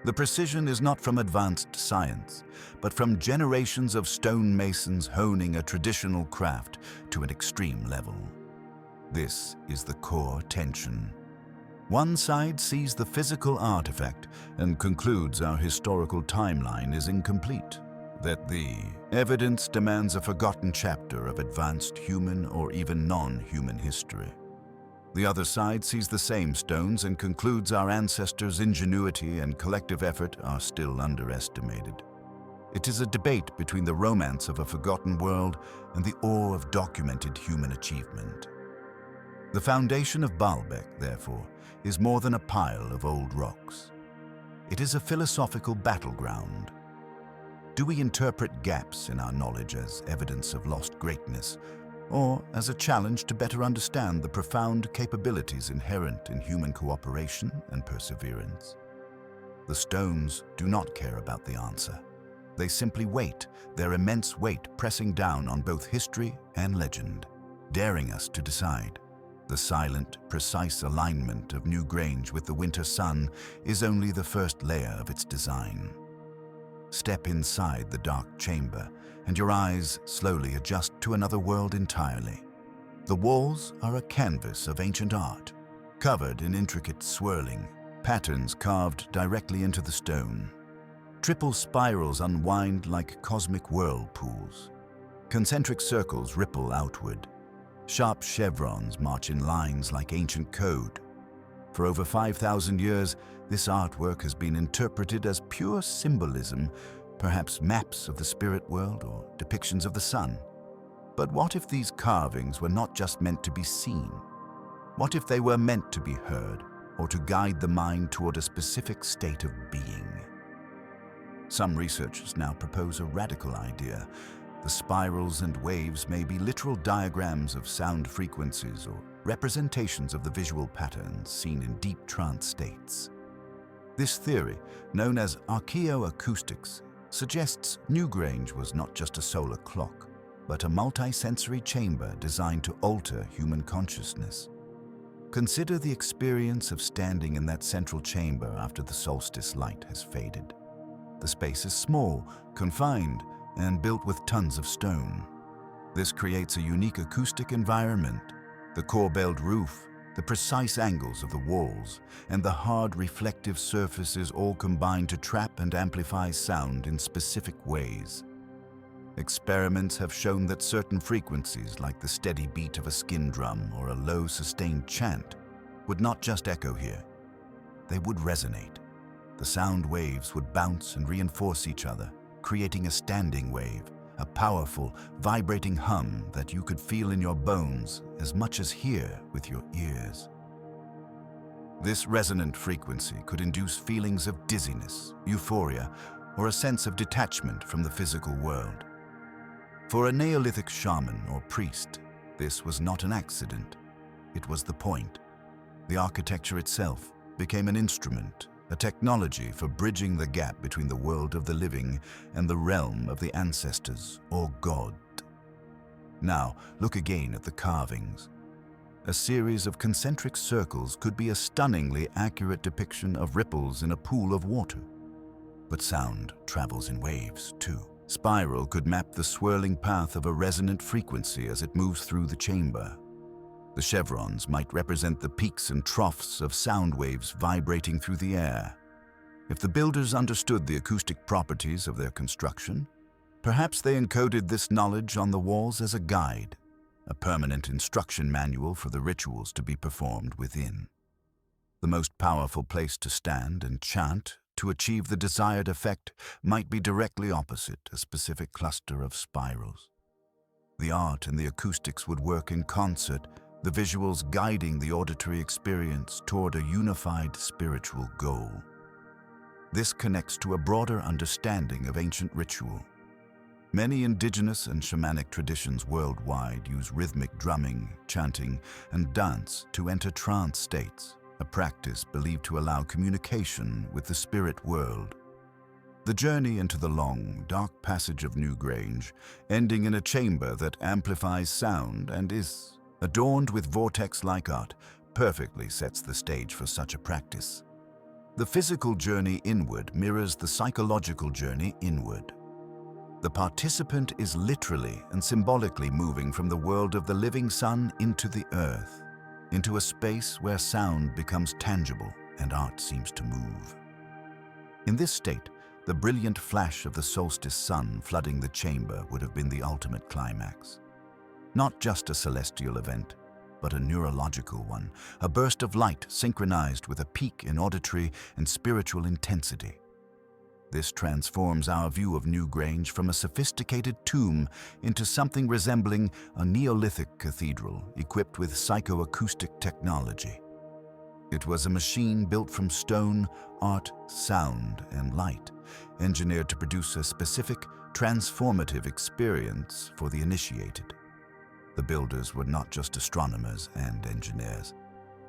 The precision is not from advanced science, but from generations of stonemasons honing a traditional craft to an extreme level. This is the core tension. One side sees the physical artifact and concludes our historical timeline is incomplete, that the evidence demands a forgotten chapter of advanced human or even non-human history. The other side sees the same stones and concludes our ancestors' ingenuity and collective effort are still underestimated. It is a debate between the romance of a forgotten world and the awe of documented human achievement. The foundation of Baalbek, therefore, is more than a pile of old rocks. It is a philosophical battleground. Do we interpret gaps in our knowledge as evidence of lost greatness, or as a challenge to better understand the profound capabilities inherent in human cooperation and perseverance? The stones do not care about the answer. They simply wait, their immense weight pressing down on both history and legend, daring us to decide. The silent, precise alignment of New Grange with the winter sun is only the first layer of its design. Step inside the dark chamber, and your eyes slowly adjust to another world entirely. The walls are a canvas of ancient art, covered in intricate swirling patterns carved directly into the stone. Triple spirals unwind like cosmic whirlpools. Concentric circles ripple outward. Sharp chevrons march in lines like ancient code. For over 5,000 years, this artwork has been interpreted as pure symbolism, perhaps maps of the spirit world or depictions of the sun. But what if these carvings were not just meant to be seen? What if they were meant to be heard, or to guide the mind toward a specific state of being? Some researchers now propose a radical idea. The spirals and waves may be literal diagrams of sound frequencies or representations of the visual patterns seen in deep trance states. This theory, known as archaeoacoustics, suggests New Grange was not just a solar clock, but a multi-sensory chamber designed to alter human consciousness. Consider the experience of standing in that central chamber after the solstice light has faded. The space is small, confined, and built with tons of stone. This creates a unique acoustic environment. The corbelled roof, the precise angles of the walls, and the hard reflective surfaces all combine to trap and amplify sound in specific ways. Experiments have shown that certain frequencies, like the steady beat of a skin drum or a low sustained chant, would not just echo here. They would resonate. The sound waves would bounce and reinforce each other, creating a standing wave, a powerful, vibrating hum that you could feel in your bones as much as hear with your ears. This resonant frequency could induce feelings of dizziness, euphoria, or a sense of detachment from the physical world. For a Neolithic shaman or priest, this was not an accident. It was the point. The architecture itself became an instrument, a technology for bridging the gap between the world of the living and the realm of the ancestors or God. Now, look again at the carvings. A series of concentric circles could be a stunningly accurate depiction of ripples in a pool of water. But sound travels in waves, too. Spiral could map the swirling path of a resonant frequency as it moves through the chamber. The chevrons might represent the peaks and troughs of sound waves vibrating through the air. If the builders understood the acoustic properties of their construction, perhaps they encoded this knowledge on the walls as a guide, a permanent instruction manual for the rituals to be performed within. The most powerful place to stand and chant to achieve the desired effect might be directly opposite a specific cluster of spirals. The art and the acoustics would work in concert, the visuals guiding the auditory experience toward a unified spiritual goal. This connects to a broader understanding of ancient ritual. Many indigenous and shamanic traditions worldwide use rhythmic drumming, chanting, and dance to enter trance states, a practice believed to allow communication with the spirit world. The journey into the long, dark passage of Newgrange, ending in a chamber that amplifies sound and is adorned with vortex-like art, perfectly sets the stage for such a practice. The physical journey inward mirrors the psychological journey inward. The participant is literally and symbolically moving from the world of the living sun into the earth, into a space where sound becomes tangible and art seems to move. In this state, the brilliant flash of the solstice sun flooding the chamber would have been the ultimate climax. Not just a celestial event, but a neurological one, a burst of light synchronized with a peak in auditory and spiritual intensity. This transforms our view of Newgrange from a sophisticated tomb into something resembling a Neolithic cathedral equipped with psychoacoustic technology. It was a machine built from stone, art, sound, and light, engineered to produce a specific, transformative experience for the initiated. The builders were not just astronomers and engineers.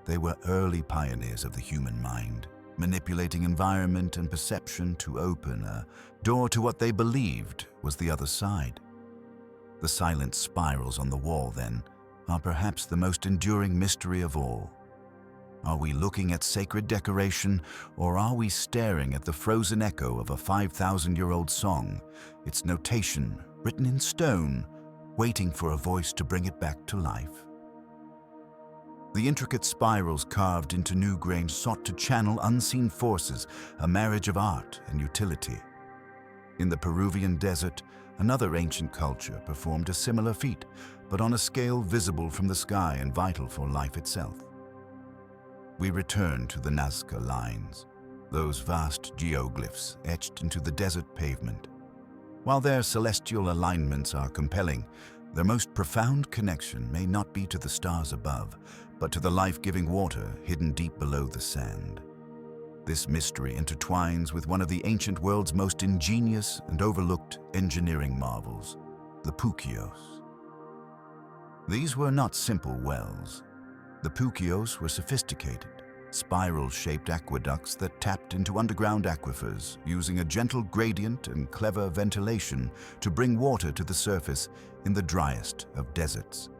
They were early pioneers of the human mind, manipulating environment and perception to open a door to what they believed was the other side. The silent spirals on the wall, then, are perhaps the most enduring mystery of all. Are we looking at sacred decoration, or are we staring at the frozen echo of a 5,000-year-old song, its notation written in stone, waiting for a voice to bring it back to life? The intricate spirals carved into Newgrange sought to channel unseen forces, a marriage of art and utility. In the Peruvian desert, another ancient culture performed a similar feat, but on a scale visible from the sky and vital for life itself. We return to the Nazca lines, those vast geoglyphs etched into the desert pavement. While their celestial alignments are compelling, their most profound connection may not be to the stars above, but to the life-giving water hidden deep below the sand. This mystery intertwines with one of the ancient world's most ingenious and overlooked engineering marvels, the puquios. These were not simple wells. The puquios were sophisticated, spiral-shaped aqueducts that tapped into underground aquifers, using a gentle gradient and clever ventilation to bring water to the surface in the driest of deserts.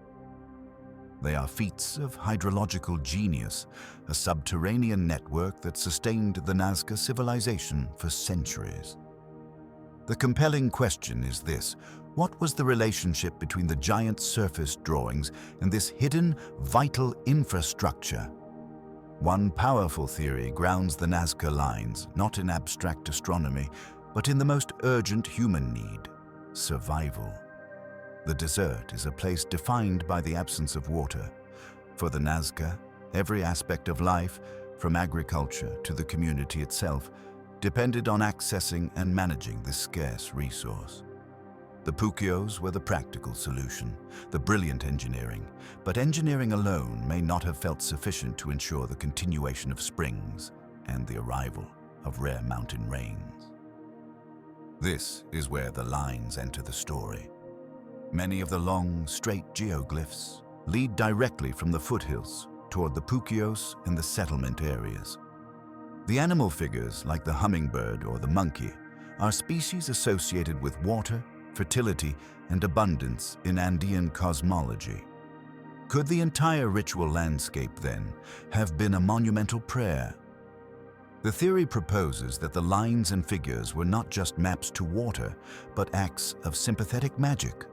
They are feats of hydrological genius, a subterranean network that sustained the Nazca civilization for centuries. The compelling question is this: what was the relationship between the giant surface drawings and this hidden, vital infrastructure? One powerful theory grounds the Nazca lines not in abstract astronomy, but in the most urgent human need: survival. The desert is a place defined by the absence of water. For the Nazca, every aspect of life, from agriculture to the community itself, depended on accessing and managing this scarce resource. The puquios were the practical solution, the brilliant engineering, but engineering alone may not have felt sufficient to ensure the continuation of springs and the arrival of rare mountain rains. This is where the lines enter the story. Many of the long, straight geoglyphs lead directly from the foothills toward the puquios and the settlement areas. The animal figures, like the hummingbird or the monkey, are species associated with water, fertility, and abundance in Andean cosmology. Could the entire ritual landscape, then, have been a monumental prayer? The theory proposes that the lines and figures were not just maps to water, but acts of sympathetic magic.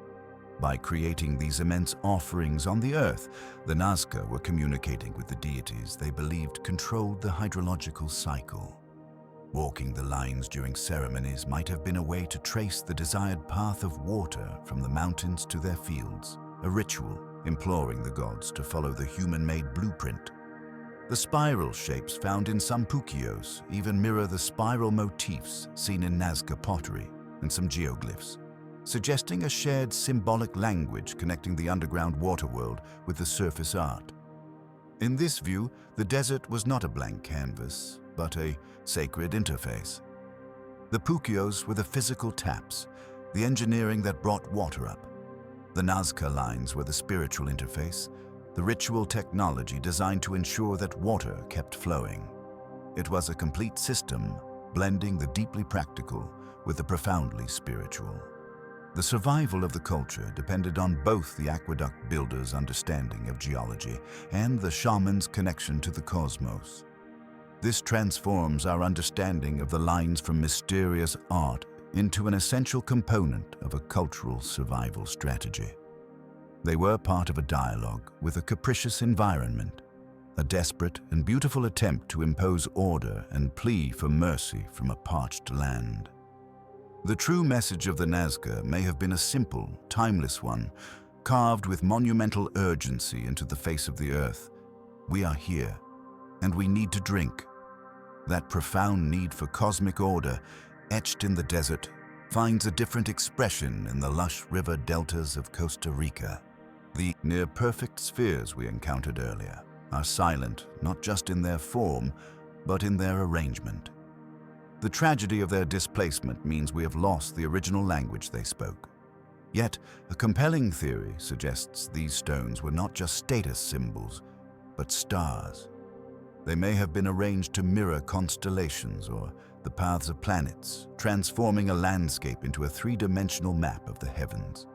By creating these immense offerings on the earth, the Nazca were communicating with the deities they believed controlled the hydrological cycle. Walking the lines during ceremonies might have been a way to trace the desired path of water from the mountains to their fields, a ritual imploring the gods to follow the human-made blueprint. The spiral shapes found in some pukios even mirror the spiral motifs seen in Nazca pottery and some geoglyphs, suggesting a shared symbolic language connecting the underground water world with the surface art. In this view, the desert was not a blank canvas, but a sacred interface. The pukios were the physical taps, the engineering that brought water up. The Nazca lines were the spiritual interface, the ritual technology designed to ensure that water kept flowing. It was a complete system, blending the deeply practical with the profoundly spiritual. The survival of the culture depended on both the aqueduct builders' understanding of geology and the shaman's connection to the cosmos. This transforms our understanding of the lines from mysterious art into an essential component of a cultural survival strategy. They were part of a dialogue with a capricious environment, a desperate and beautiful attempt to impose order and plea for mercy from a parched land. The true message of the Nazca may have been a simple, timeless one, carved with monumental urgency into the face of the earth. We are here, and we need to drink. That profound need for cosmic order, etched in the desert, finds a different expression in the lush river deltas of Costa Rica. The near-perfect spheres we encountered earlier are silent not just in their form, but in their arrangement. The tragedy of their displacement means we have lost the original language they spoke. Yet, a compelling theory suggests these stones were not just status symbols, but stars. They may have been arranged to mirror constellations or the paths of planets, transforming a landscape into a three-dimensional map of the heavens.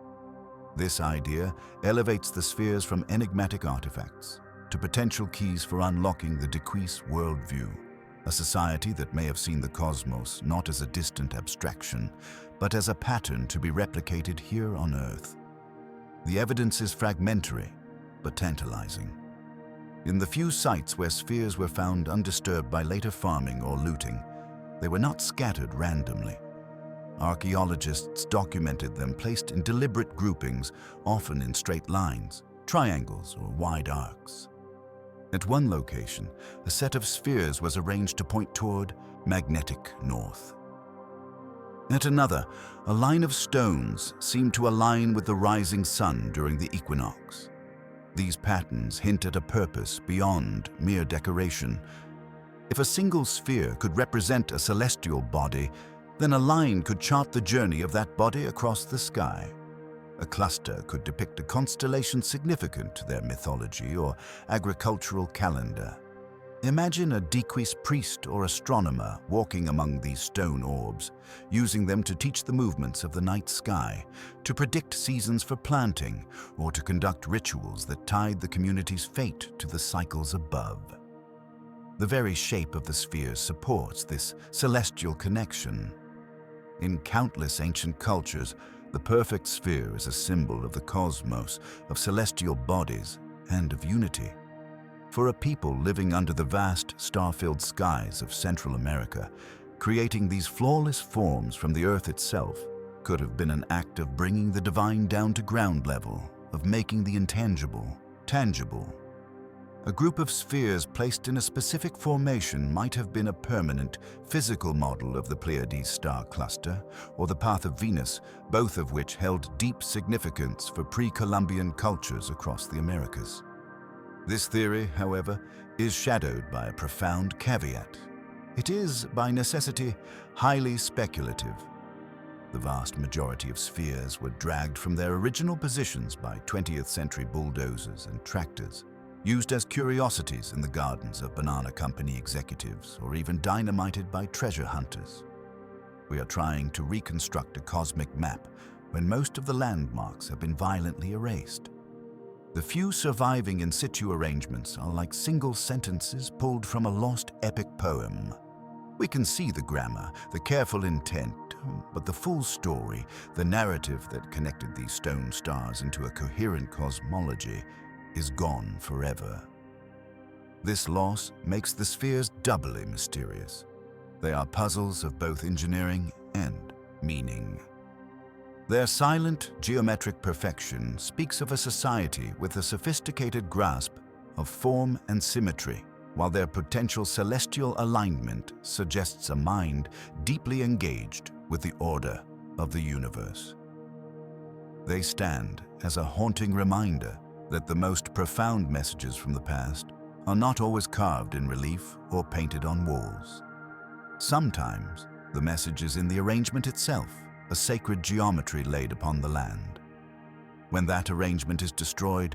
This idea elevates the spheres from enigmatic artifacts to potential keys for unlocking the Dequis worldview, a society that may have seen the cosmos not as a distant abstraction, but as a pattern to be replicated here on Earth. The evidence is fragmentary, but tantalizing. In the few sites where spheres were found undisturbed by later farming or looting, they were not scattered randomly. Archaeologists documented them placed in deliberate groupings, often in straight lines, triangles, or wide arcs. At one location, a set of spheres was arranged to point toward magnetic north. At another, a line of stones seemed to align with the rising sun during the equinox. These patterns hint at a purpose beyond mere decoration. If a single sphere could represent a celestial body, then a line could chart the journey of that body across the sky. A cluster could depict a constellation significant to their mythology or agricultural calendar. Imagine a Dequis priest or astronomer walking among these stone orbs, using them to teach the movements of the night sky, to predict seasons for planting, or to conduct rituals that tied the community's fate to the cycles above. The very shape of the spheres supports this celestial connection. In countless ancient cultures, the perfect sphere is a symbol of the cosmos, of celestial bodies, and of unity. For a people living under the vast, star-filled skies of Central America, creating these flawless forms from the earth itself could have been an act of bringing the divine down to ground level, of making the intangible tangible. A group of spheres placed in a specific formation might have been a permanent, physical model of the Pleiades star cluster or the path of Venus, both of which held deep significance for pre-Columbian cultures across the Americas. This theory, however, is shadowed by a profound caveat. It is, by necessity, highly speculative. The vast majority of spheres were dragged from their original positions by 20th century bulldozers and tractors, used as curiosities in the gardens of banana company executives, or even dynamited by treasure hunters. We are trying to reconstruct a cosmic map when most of the landmarks have been violently erased. The few surviving in situ arrangements are like single sentences pulled from a lost epic poem. We can see the grammar, the careful intent, but the full story, the narrative that connected these stone stars into a coherent cosmology, is gone forever. This loss makes the spheres doubly mysterious. They are puzzles of both engineering and meaning. Their silent, geometric perfection speaks of a society with a sophisticated grasp of form and symmetry, while their potential celestial alignment suggests a mind deeply engaged with the order of the universe. They stand as a haunting reminder that the most profound messages from the past are not always carved in relief or painted on walls. Sometimes the message is in the arrangement itself, a sacred geometry laid upon the land. When that arrangement is destroyed,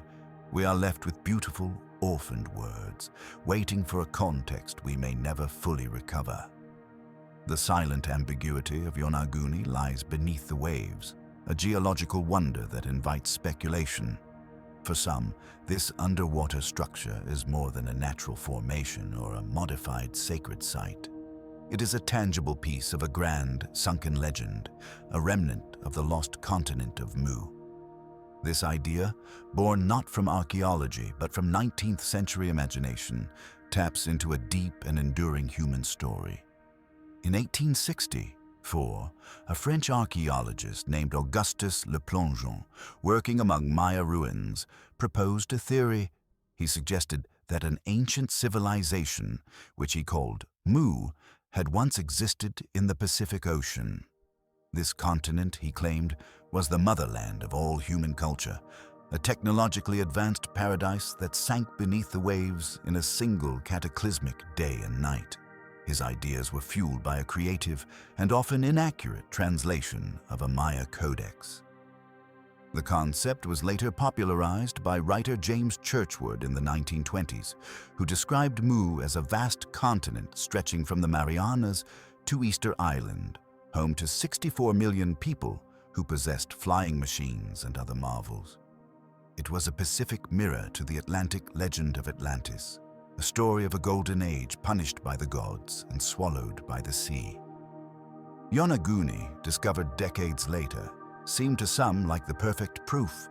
we are left with beautiful, orphaned words, waiting for a context we may never fully recover. The silent ambiguity of Yonaguni lies beneath the waves, a geological wonder that invites speculation. For some, this underwater structure is more than a natural formation or a modified sacred site. It is a tangible piece of a grand, sunken legend, a remnant of the lost continent of Mu. This idea, born not from archaeology but from 19th century imagination, taps into a deep and enduring human story. In 1864, a French archaeologist named Auguste Le Plongeon, working among Maya ruins, proposed a theory. He suggested that an ancient civilization, which he called Mu, had once existed in the Pacific Ocean. This continent, he claimed, was the motherland of all human culture, a technologically advanced paradise that sank beneath the waves in a single cataclysmic day and night. His ideas were fueled by a creative and often inaccurate translation of a Maya codex. The concept was later popularized by writer James Churchward in the 1920s, who described Mu as a vast continent stretching from the Marianas to Easter Island, home to 64 million people who possessed flying machines and other marvels. It was a Pacific mirror to the Atlantic legend of Atlantis, a story of a golden age punished by the gods and swallowed by the sea. Yonaguni, discovered decades later, seemed to some like the perfect proof.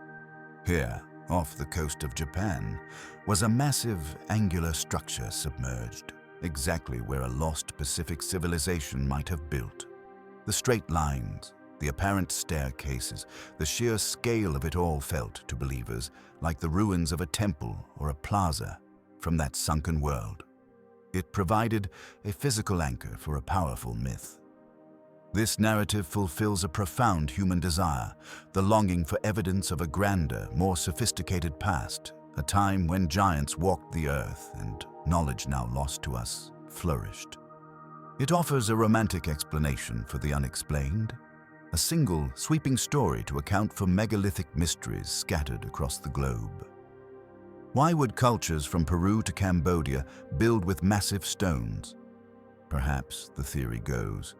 Here, off the coast of Japan, was a massive angular structure submerged, exactly where a lost Pacific civilization might have built. The straight lines, the apparent staircases, the sheer scale of it all felt to believers like the ruins of a temple or a plaza from that sunken world. It provided a physical anchor for a powerful myth. This narrative fulfills a profound human desire, the longing for evidence of a grander, more sophisticated past, a time when giants walked the earth and knowledge now lost to us flourished. It offers a romantic explanation for the unexplained, a single, sweeping story to account for megalithic mysteries scattered across the globe. Why would cultures from Peru to Cambodia build with massive stones? Perhaps, the theory goes,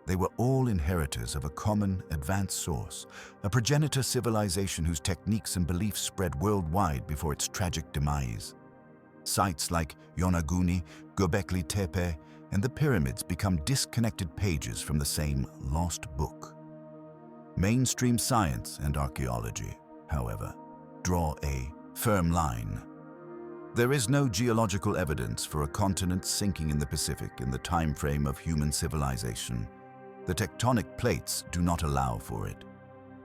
they were all inheritors of a common, advanced source, a progenitor civilization whose techniques and beliefs spread worldwide before its tragic demise. Sites like Yonaguni, Göbekli Tepe, and the pyramids become disconnected pages from the same lost book. Mainstream science and archaeology, however, draw a firm line. There is no geological evidence for a continent sinking in the Pacific in the time frame of human civilization. The tectonic plates do not allow for it.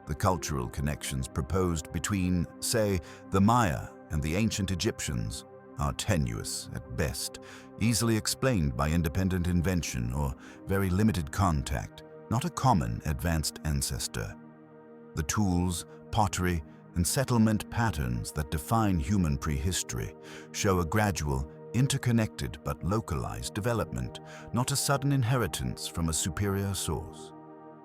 The cultural connections proposed between, say, the Maya and the ancient Egyptians are tenuous at best, easily explained by independent invention or very limited contact, not a common advanced ancestor. The tools, pottery, and settlement patterns that define human prehistory show a gradual, interconnected but localized development, not a sudden inheritance from a superior source.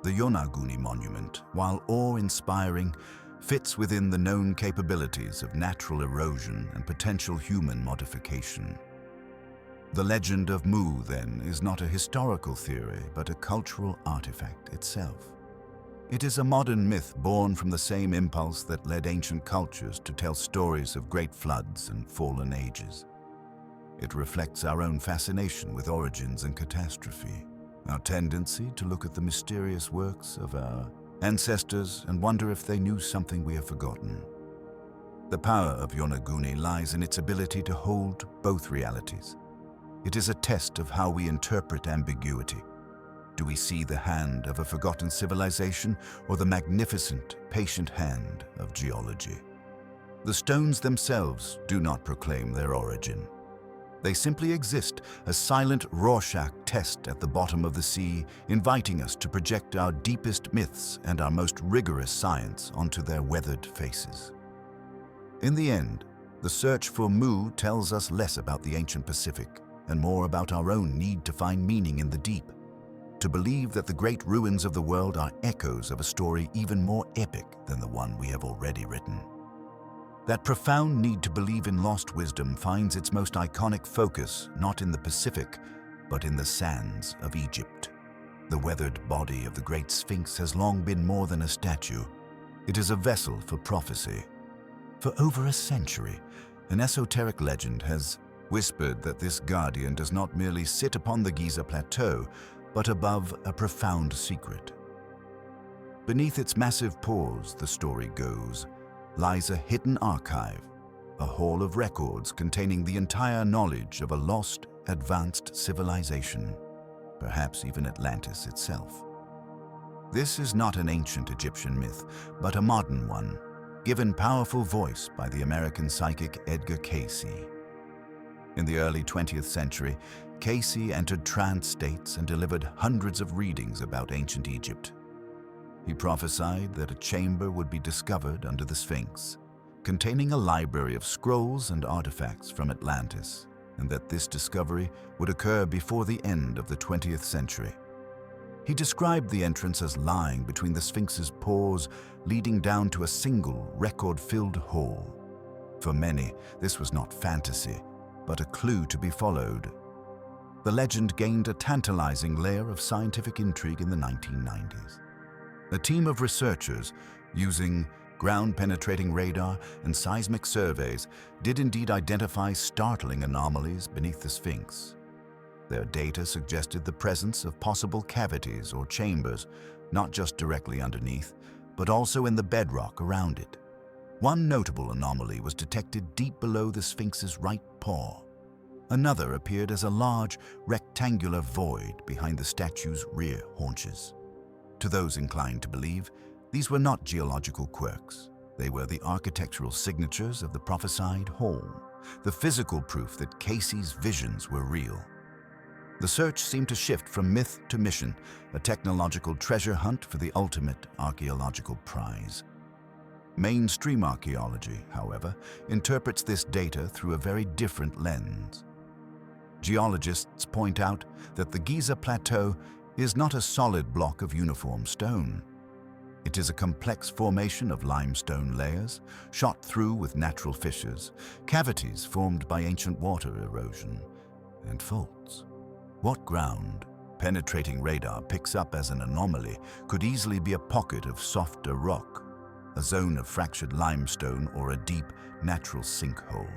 The Yonaguni monument, while awe-inspiring, fits within the known capabilities of natural erosion and potential human modification. The legend of Mu, then, is not a historical theory, but a cultural artifact itself. It is a modern myth born from the same impulse that led ancient cultures to tell stories of great floods and fallen ages. It reflects our own fascination with origins and catastrophe, our tendency to look at the mysterious works of our ancestors and wonder if they knew something we have forgotten. The power of Yonaguni lies in its ability to hold both realities. It is a test of how we interpret ambiguity. Do we see the hand of a forgotten civilization or the magnificent, patient hand of geology? The stones themselves do not proclaim their origin. They simply exist, a silent Rorschach test at the bottom of the sea, inviting us to project our deepest myths and our most rigorous science onto their weathered faces. In the end, the search for Mu tells us less about the ancient Pacific and more about our own need to find meaning in the deep, to believe that the great ruins of the world are echoes of a story even more epic than the one we have already written. That profound need to believe in lost wisdom finds its most iconic focus not in the Pacific, but in the sands of Egypt. The weathered body of the great Sphinx has long been more than a statue. It is a vessel for prophecy. For over a century, an esoteric legend has whispered that this guardian does not merely sit upon the Giza Plateau, but above a profound secret. Beneath its massive pores, the story goes, lies a hidden archive, a hall of records containing the entire knowledge of a lost, advanced civilization, perhaps even Atlantis itself. This is not an ancient Egyptian myth, but a modern one, given powerful voice by the American psychic Edgar Cayce. In the early 20th century, Cayce entered trance states and delivered hundreds of readings about ancient Egypt. He prophesied that a chamber would be discovered under the Sphinx, containing a library of scrolls and artifacts from Atlantis, and that this discovery would occur before the end of the 20th century. He described the entrance as lying between the Sphinx's pores, leading down to a single, record-filled hall. For many, this was not fantasy, but a clue to be followed. The legend gained a tantalizing layer of scientific intrigue in the 1990s. A team of researchers, using ground-penetrating radar and seismic surveys, did indeed identify startling anomalies beneath the Sphinx. Their data suggested the presence of possible cavities or chambers, not just directly underneath, but also in the bedrock around it. One notable anomaly was detected deep below the Sphinx's right paw. Another appeared as a large, rectangular void behind the statue's rear haunches. To those inclined to believe, these were not geological quirks. They were the architectural signatures of the prophesied hall, the physical proof that Cayce's visions were real. The search seemed to shift from myth to mission, a technological treasure hunt for the ultimate archaeological prize. Mainstream archaeology, however, interprets this data through a very different lens. Geologists point out that the Giza Plateau is not a solid block of uniform stone. It is a complex formation of limestone layers, shot through with natural fissures, cavities formed by ancient water erosion, and faults. What ground penetrating radar picks up as an anomaly could easily be a pocket of softer rock, a zone of fractured limestone, or a deep, natural sinkhole.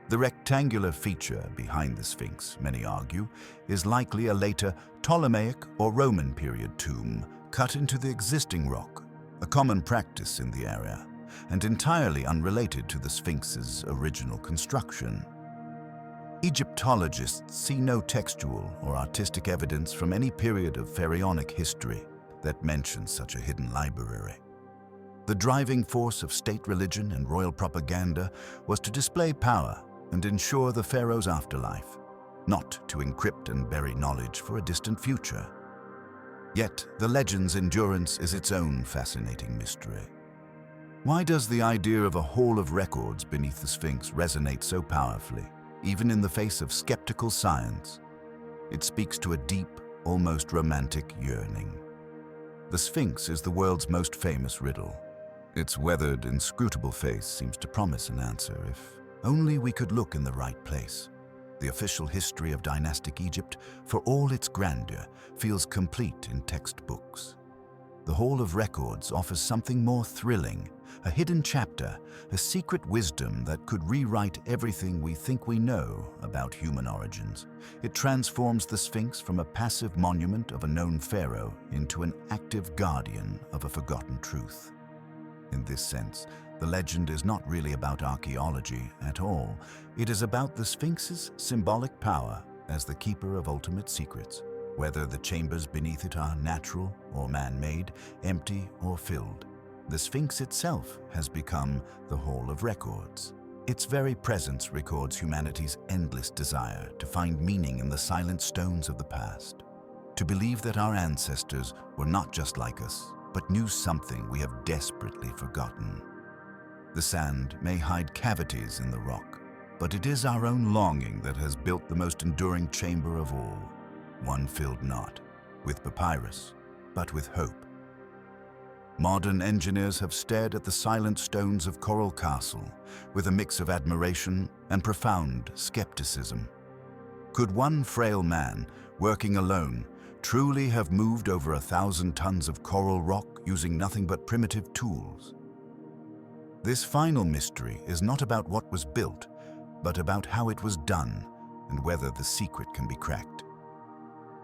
The rectangular feature behind the Sphinx, many argue, is likely a later Ptolemaic or Roman period tomb cut into the existing rock, a common practice in the area, and entirely unrelated to the Sphinx's original construction. Egyptologists see no textual or artistic evidence from any period of pharaonic history that mentions such a hidden library. The driving force of state religion and royal propaganda was to display power and ensure the pharaoh's afterlife, not to encrypt and bury knowledge for a distant future. Yet, the legend's endurance is its own fascinating mystery. Why does the idea of a hall of records beneath the Sphinx resonate so powerfully, even in the face of skeptical science? It speaks to a deep, almost romantic yearning. The Sphinx is the world's most famous riddle. Its weathered, inscrutable face seems to promise an answer if only we could look in the right place. The official history of dynastic Egypt, for all its grandeur, feels complete in textbooks. The Hall of Records offers something more thrilling, a hidden chapter, a secret wisdom that could rewrite everything we think we know about human origins. It transforms the Sphinx from a passive monument of a known pharaoh into an active guardian of a forgotten truth. In this sense, the legend is not really about archaeology at all. It is about the Sphinx's symbolic power as the keeper of ultimate secrets, whether the chambers beneath it are natural or man-made, empty or filled. The Sphinx itself has become the Hall of Records, Its very presence records humanity's endless desire to find meaning in the silent stones of the past, to believe that our ancestors were not just like us, but knew something we have desperately forgotten. The sand may hide cavities in the rock, but it is our own longing that has built the most enduring chamber of all, one filled not with papyrus, but with hope. Modern engineers have stared at the silent stones of Coral Castle with a mix of admiration and profound skepticism. Could one frail man, working alone, truly have moved over 1,000 tons of coral rock using nothing but primitive tools? This final mystery is not about what was built, but about how it was done and whether the secret can be cracked.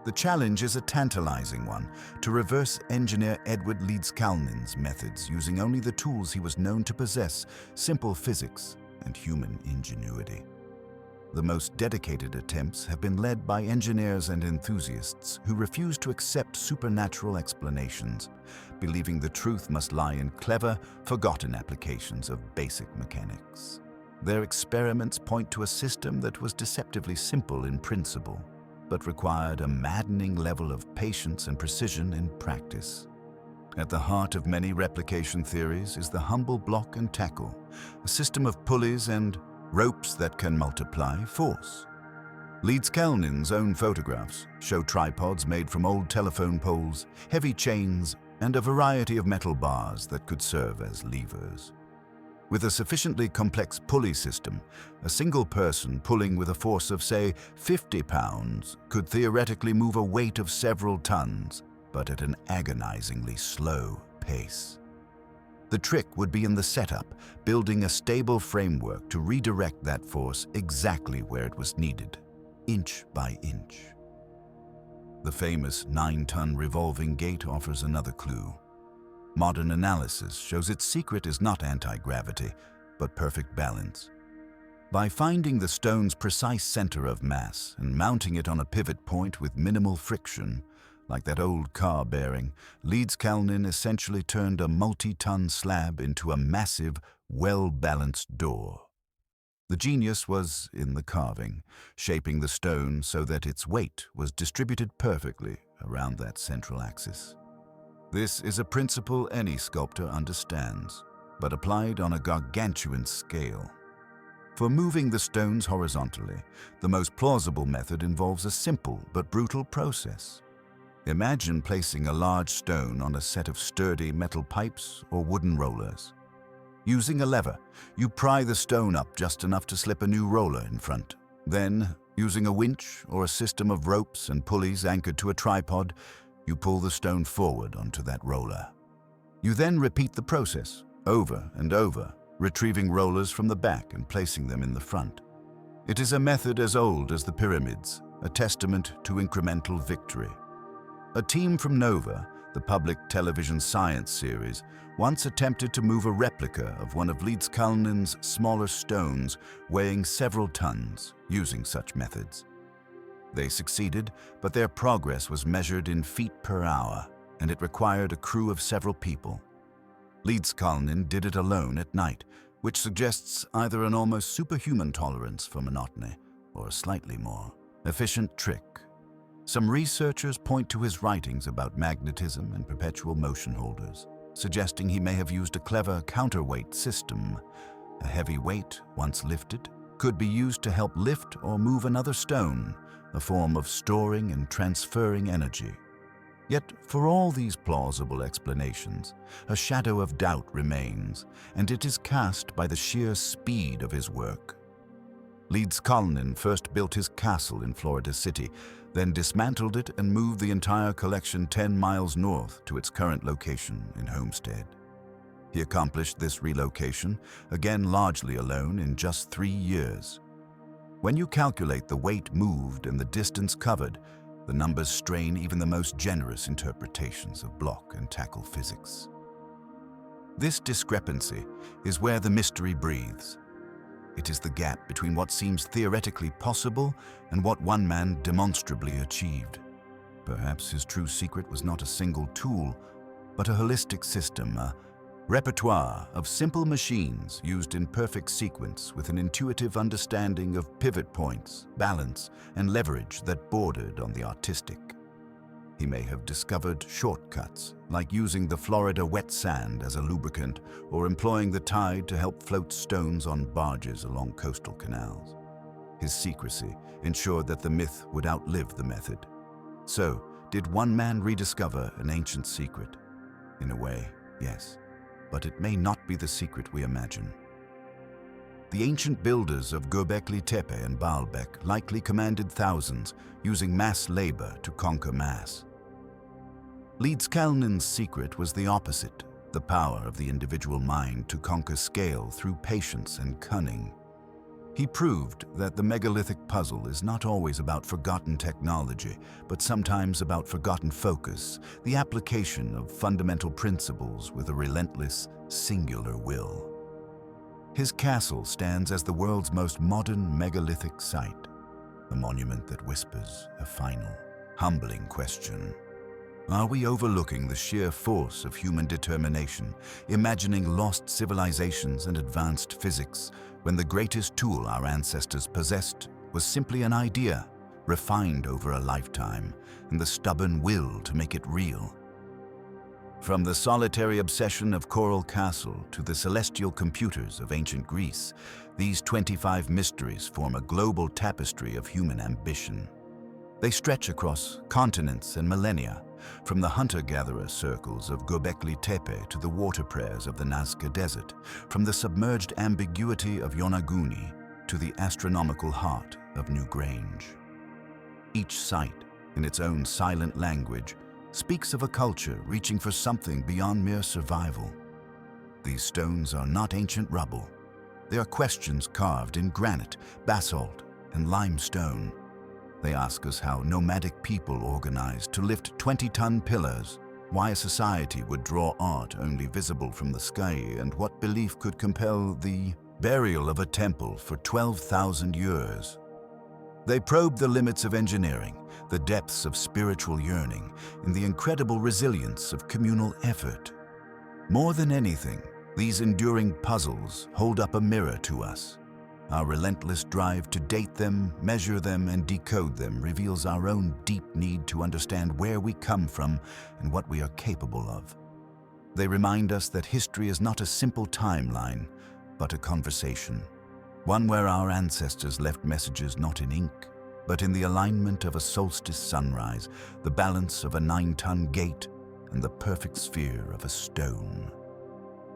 The challenge is a tantalizing one, to reverse engineer Edward Leeds-Kalnin's methods using only the tools he was known to possess, simple physics and human ingenuity. The most dedicated attempts have been led by engineers and enthusiasts who refuse to accept supernatural explanations, believing the truth must lie in clever, forgotten applications of basic mechanics. Their experiments point to a system that was deceptively simple in principle, but required a maddening level of patience and precision in practice. At the heart of many replication theories is the humble block and tackle, a system of pulleys and ropes that can multiply force. Leeds-Kalnin's own photographs show tripods made from old telephone poles, heavy chains, and a variety of metal bars that could serve as levers. With a sufficiently complex pulley system, a single person pulling with a force of, say, 50 pounds could theoretically move a weight of several tons, but at an agonizingly slow pace. The trick would be in the setup, building a stable framework to redirect that force exactly where it was needed, inch by inch. The famous 9-ton revolving gate offers another clue. Modern analysis shows its secret is not anti-gravity, but perfect balance. By finding the stone's precise center of mass and mounting it on a pivot point with minimal friction, like that old car bearing, Leeds-Kalnin essentially turned a multi-ton slab into a massive, well-balanced door. The genius was in the carving, shaping the stone so that its weight was distributed perfectly around that central axis. This is a principle any sculptor understands, but applied on a gargantuan scale. For moving the stones horizontally, the most plausible method involves a simple but brutal process. Imagine placing a large stone on a set of sturdy metal pipes or wooden rollers. Using a lever, you pry the stone up just enough to slip a new roller in front. Then, using a winch or a system of ropes and pulleys anchored to a tripod, you pull the stone forward onto that roller. You then repeat the process over and over, retrieving rollers from the back and placing them in the front. It is a method as old as the pyramids, a testament to incremental victory. A team from Nova, the public television science series, once attempted to move a replica of one of Leeds-Kalnin's smaller stones weighing several tons using such methods. They succeeded, but their progress was measured in feet per hour, and it required a crew of several people. Leeds-Kalnin did it alone at night, which suggests either an almost superhuman tolerance for monotony or a slightly more efficient trick. Some researchers point to his writings about magnetism and perpetual motion holders, suggesting he may have used a clever counterweight system. A heavy weight, once lifted, could be used to help lift or move another stone, a form of storing and transferring energy. Yet, for all these plausible explanations, a shadow of doubt remains, and it is cast by the sheer speed of his work. Leeds-Kalnin first built his castle in Florida City, then dismantled it and moved the entire collection 10 miles north to its current location in Homestead. He accomplished this relocation, again largely alone, in just 3 years. When you calculate the weight moved and the distance covered, the numbers strain even the most generous interpretations of block and tackle physics. This discrepancy is where the mystery breathes. It is the gap between what seems theoretically possible and what one man demonstrably achieved. Perhaps his true secret was not a single tool, but a holistic system, a Repertoire of simple machines used in perfect sequence with an intuitive understanding of pivot points, balance, and leverage that bordered on the artistic. He may have discovered shortcuts, like using the Florida wet sand as a lubricant or employing the tide to help float stones on barges along coastal canals. His secrecy ensured that the myth would outlive the method. So, did one man rediscover an ancient secret? In a way, yes, but it may not be the secret we imagine. The ancient builders of Göbekli Tepe and Baalbek likely commanded thousands, using mass labor to conquer mass. Leedskalnin's secret was the opposite, the power of the individual mind to conquer scale through patience and cunning. He proved that the megalithic puzzle is not always about forgotten technology, but sometimes about forgotten focus, the application of fundamental principles with a relentless, singular will. His castle stands as the world's most modern megalithic site, a monument that whispers a final, humbling question. Are we overlooking the sheer force of human determination, imagining lost civilizations and advanced physics, when the greatest tool our ancestors possessed was simply an idea, refined over a lifetime, and the stubborn will to make it real? From the solitary obsession of Coral Castle to the celestial computers of ancient Greece, these 25 mysteries form a global tapestry of human ambition. They stretch across continents and millennia, from the hunter-gatherer circles of Göbekli Tepe to the water prayers of the Nazca Desert, from the submerged ambiguity of Yonaguni to the astronomical heart of New Grange. Each site, in its own silent language, speaks of a culture reaching for something beyond mere survival. These stones are not ancient rubble. They are questions carved in granite, basalt, and limestone. They ask us how nomadic people organized to lift 20-ton pillars, why a society would draw art only visible from the sky, and what belief could compel the burial of a temple for 12,000 years. They probe the limits of engineering, the depths of spiritual yearning, and the incredible resilience of communal effort. More than anything, these enduring puzzles hold up a mirror to us. Our relentless drive to date them, measure them, and decode them reveals our own deep need to understand where we come from and what we are capable of. They remind us that history is not a simple timeline, but a conversation. One where our ancestors left messages not in ink, but in the alignment of a solstice sunrise, the balance of a 9-ton gate, and the perfect sphere of a stone.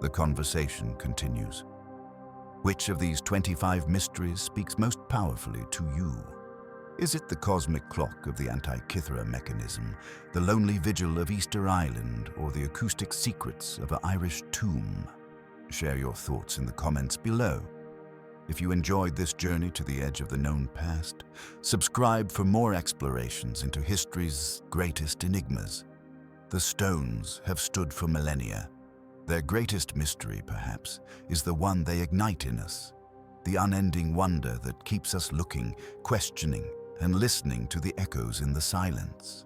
The conversation continues. Which of these 25 mysteries speaks most powerfully to you? Is it the cosmic clock of the Antikythera mechanism, the lonely vigil of Easter Island, or the acoustic secrets of an Irish tomb? Share your thoughts in the comments below. If you enjoyed this journey to the edge of the known past, subscribe for more explorations into history's greatest enigmas. The stones have stood for millennia. Their greatest mystery, perhaps, is the one they ignite in us, the unending wonder that keeps us looking, questioning, and listening to the echoes in the silence.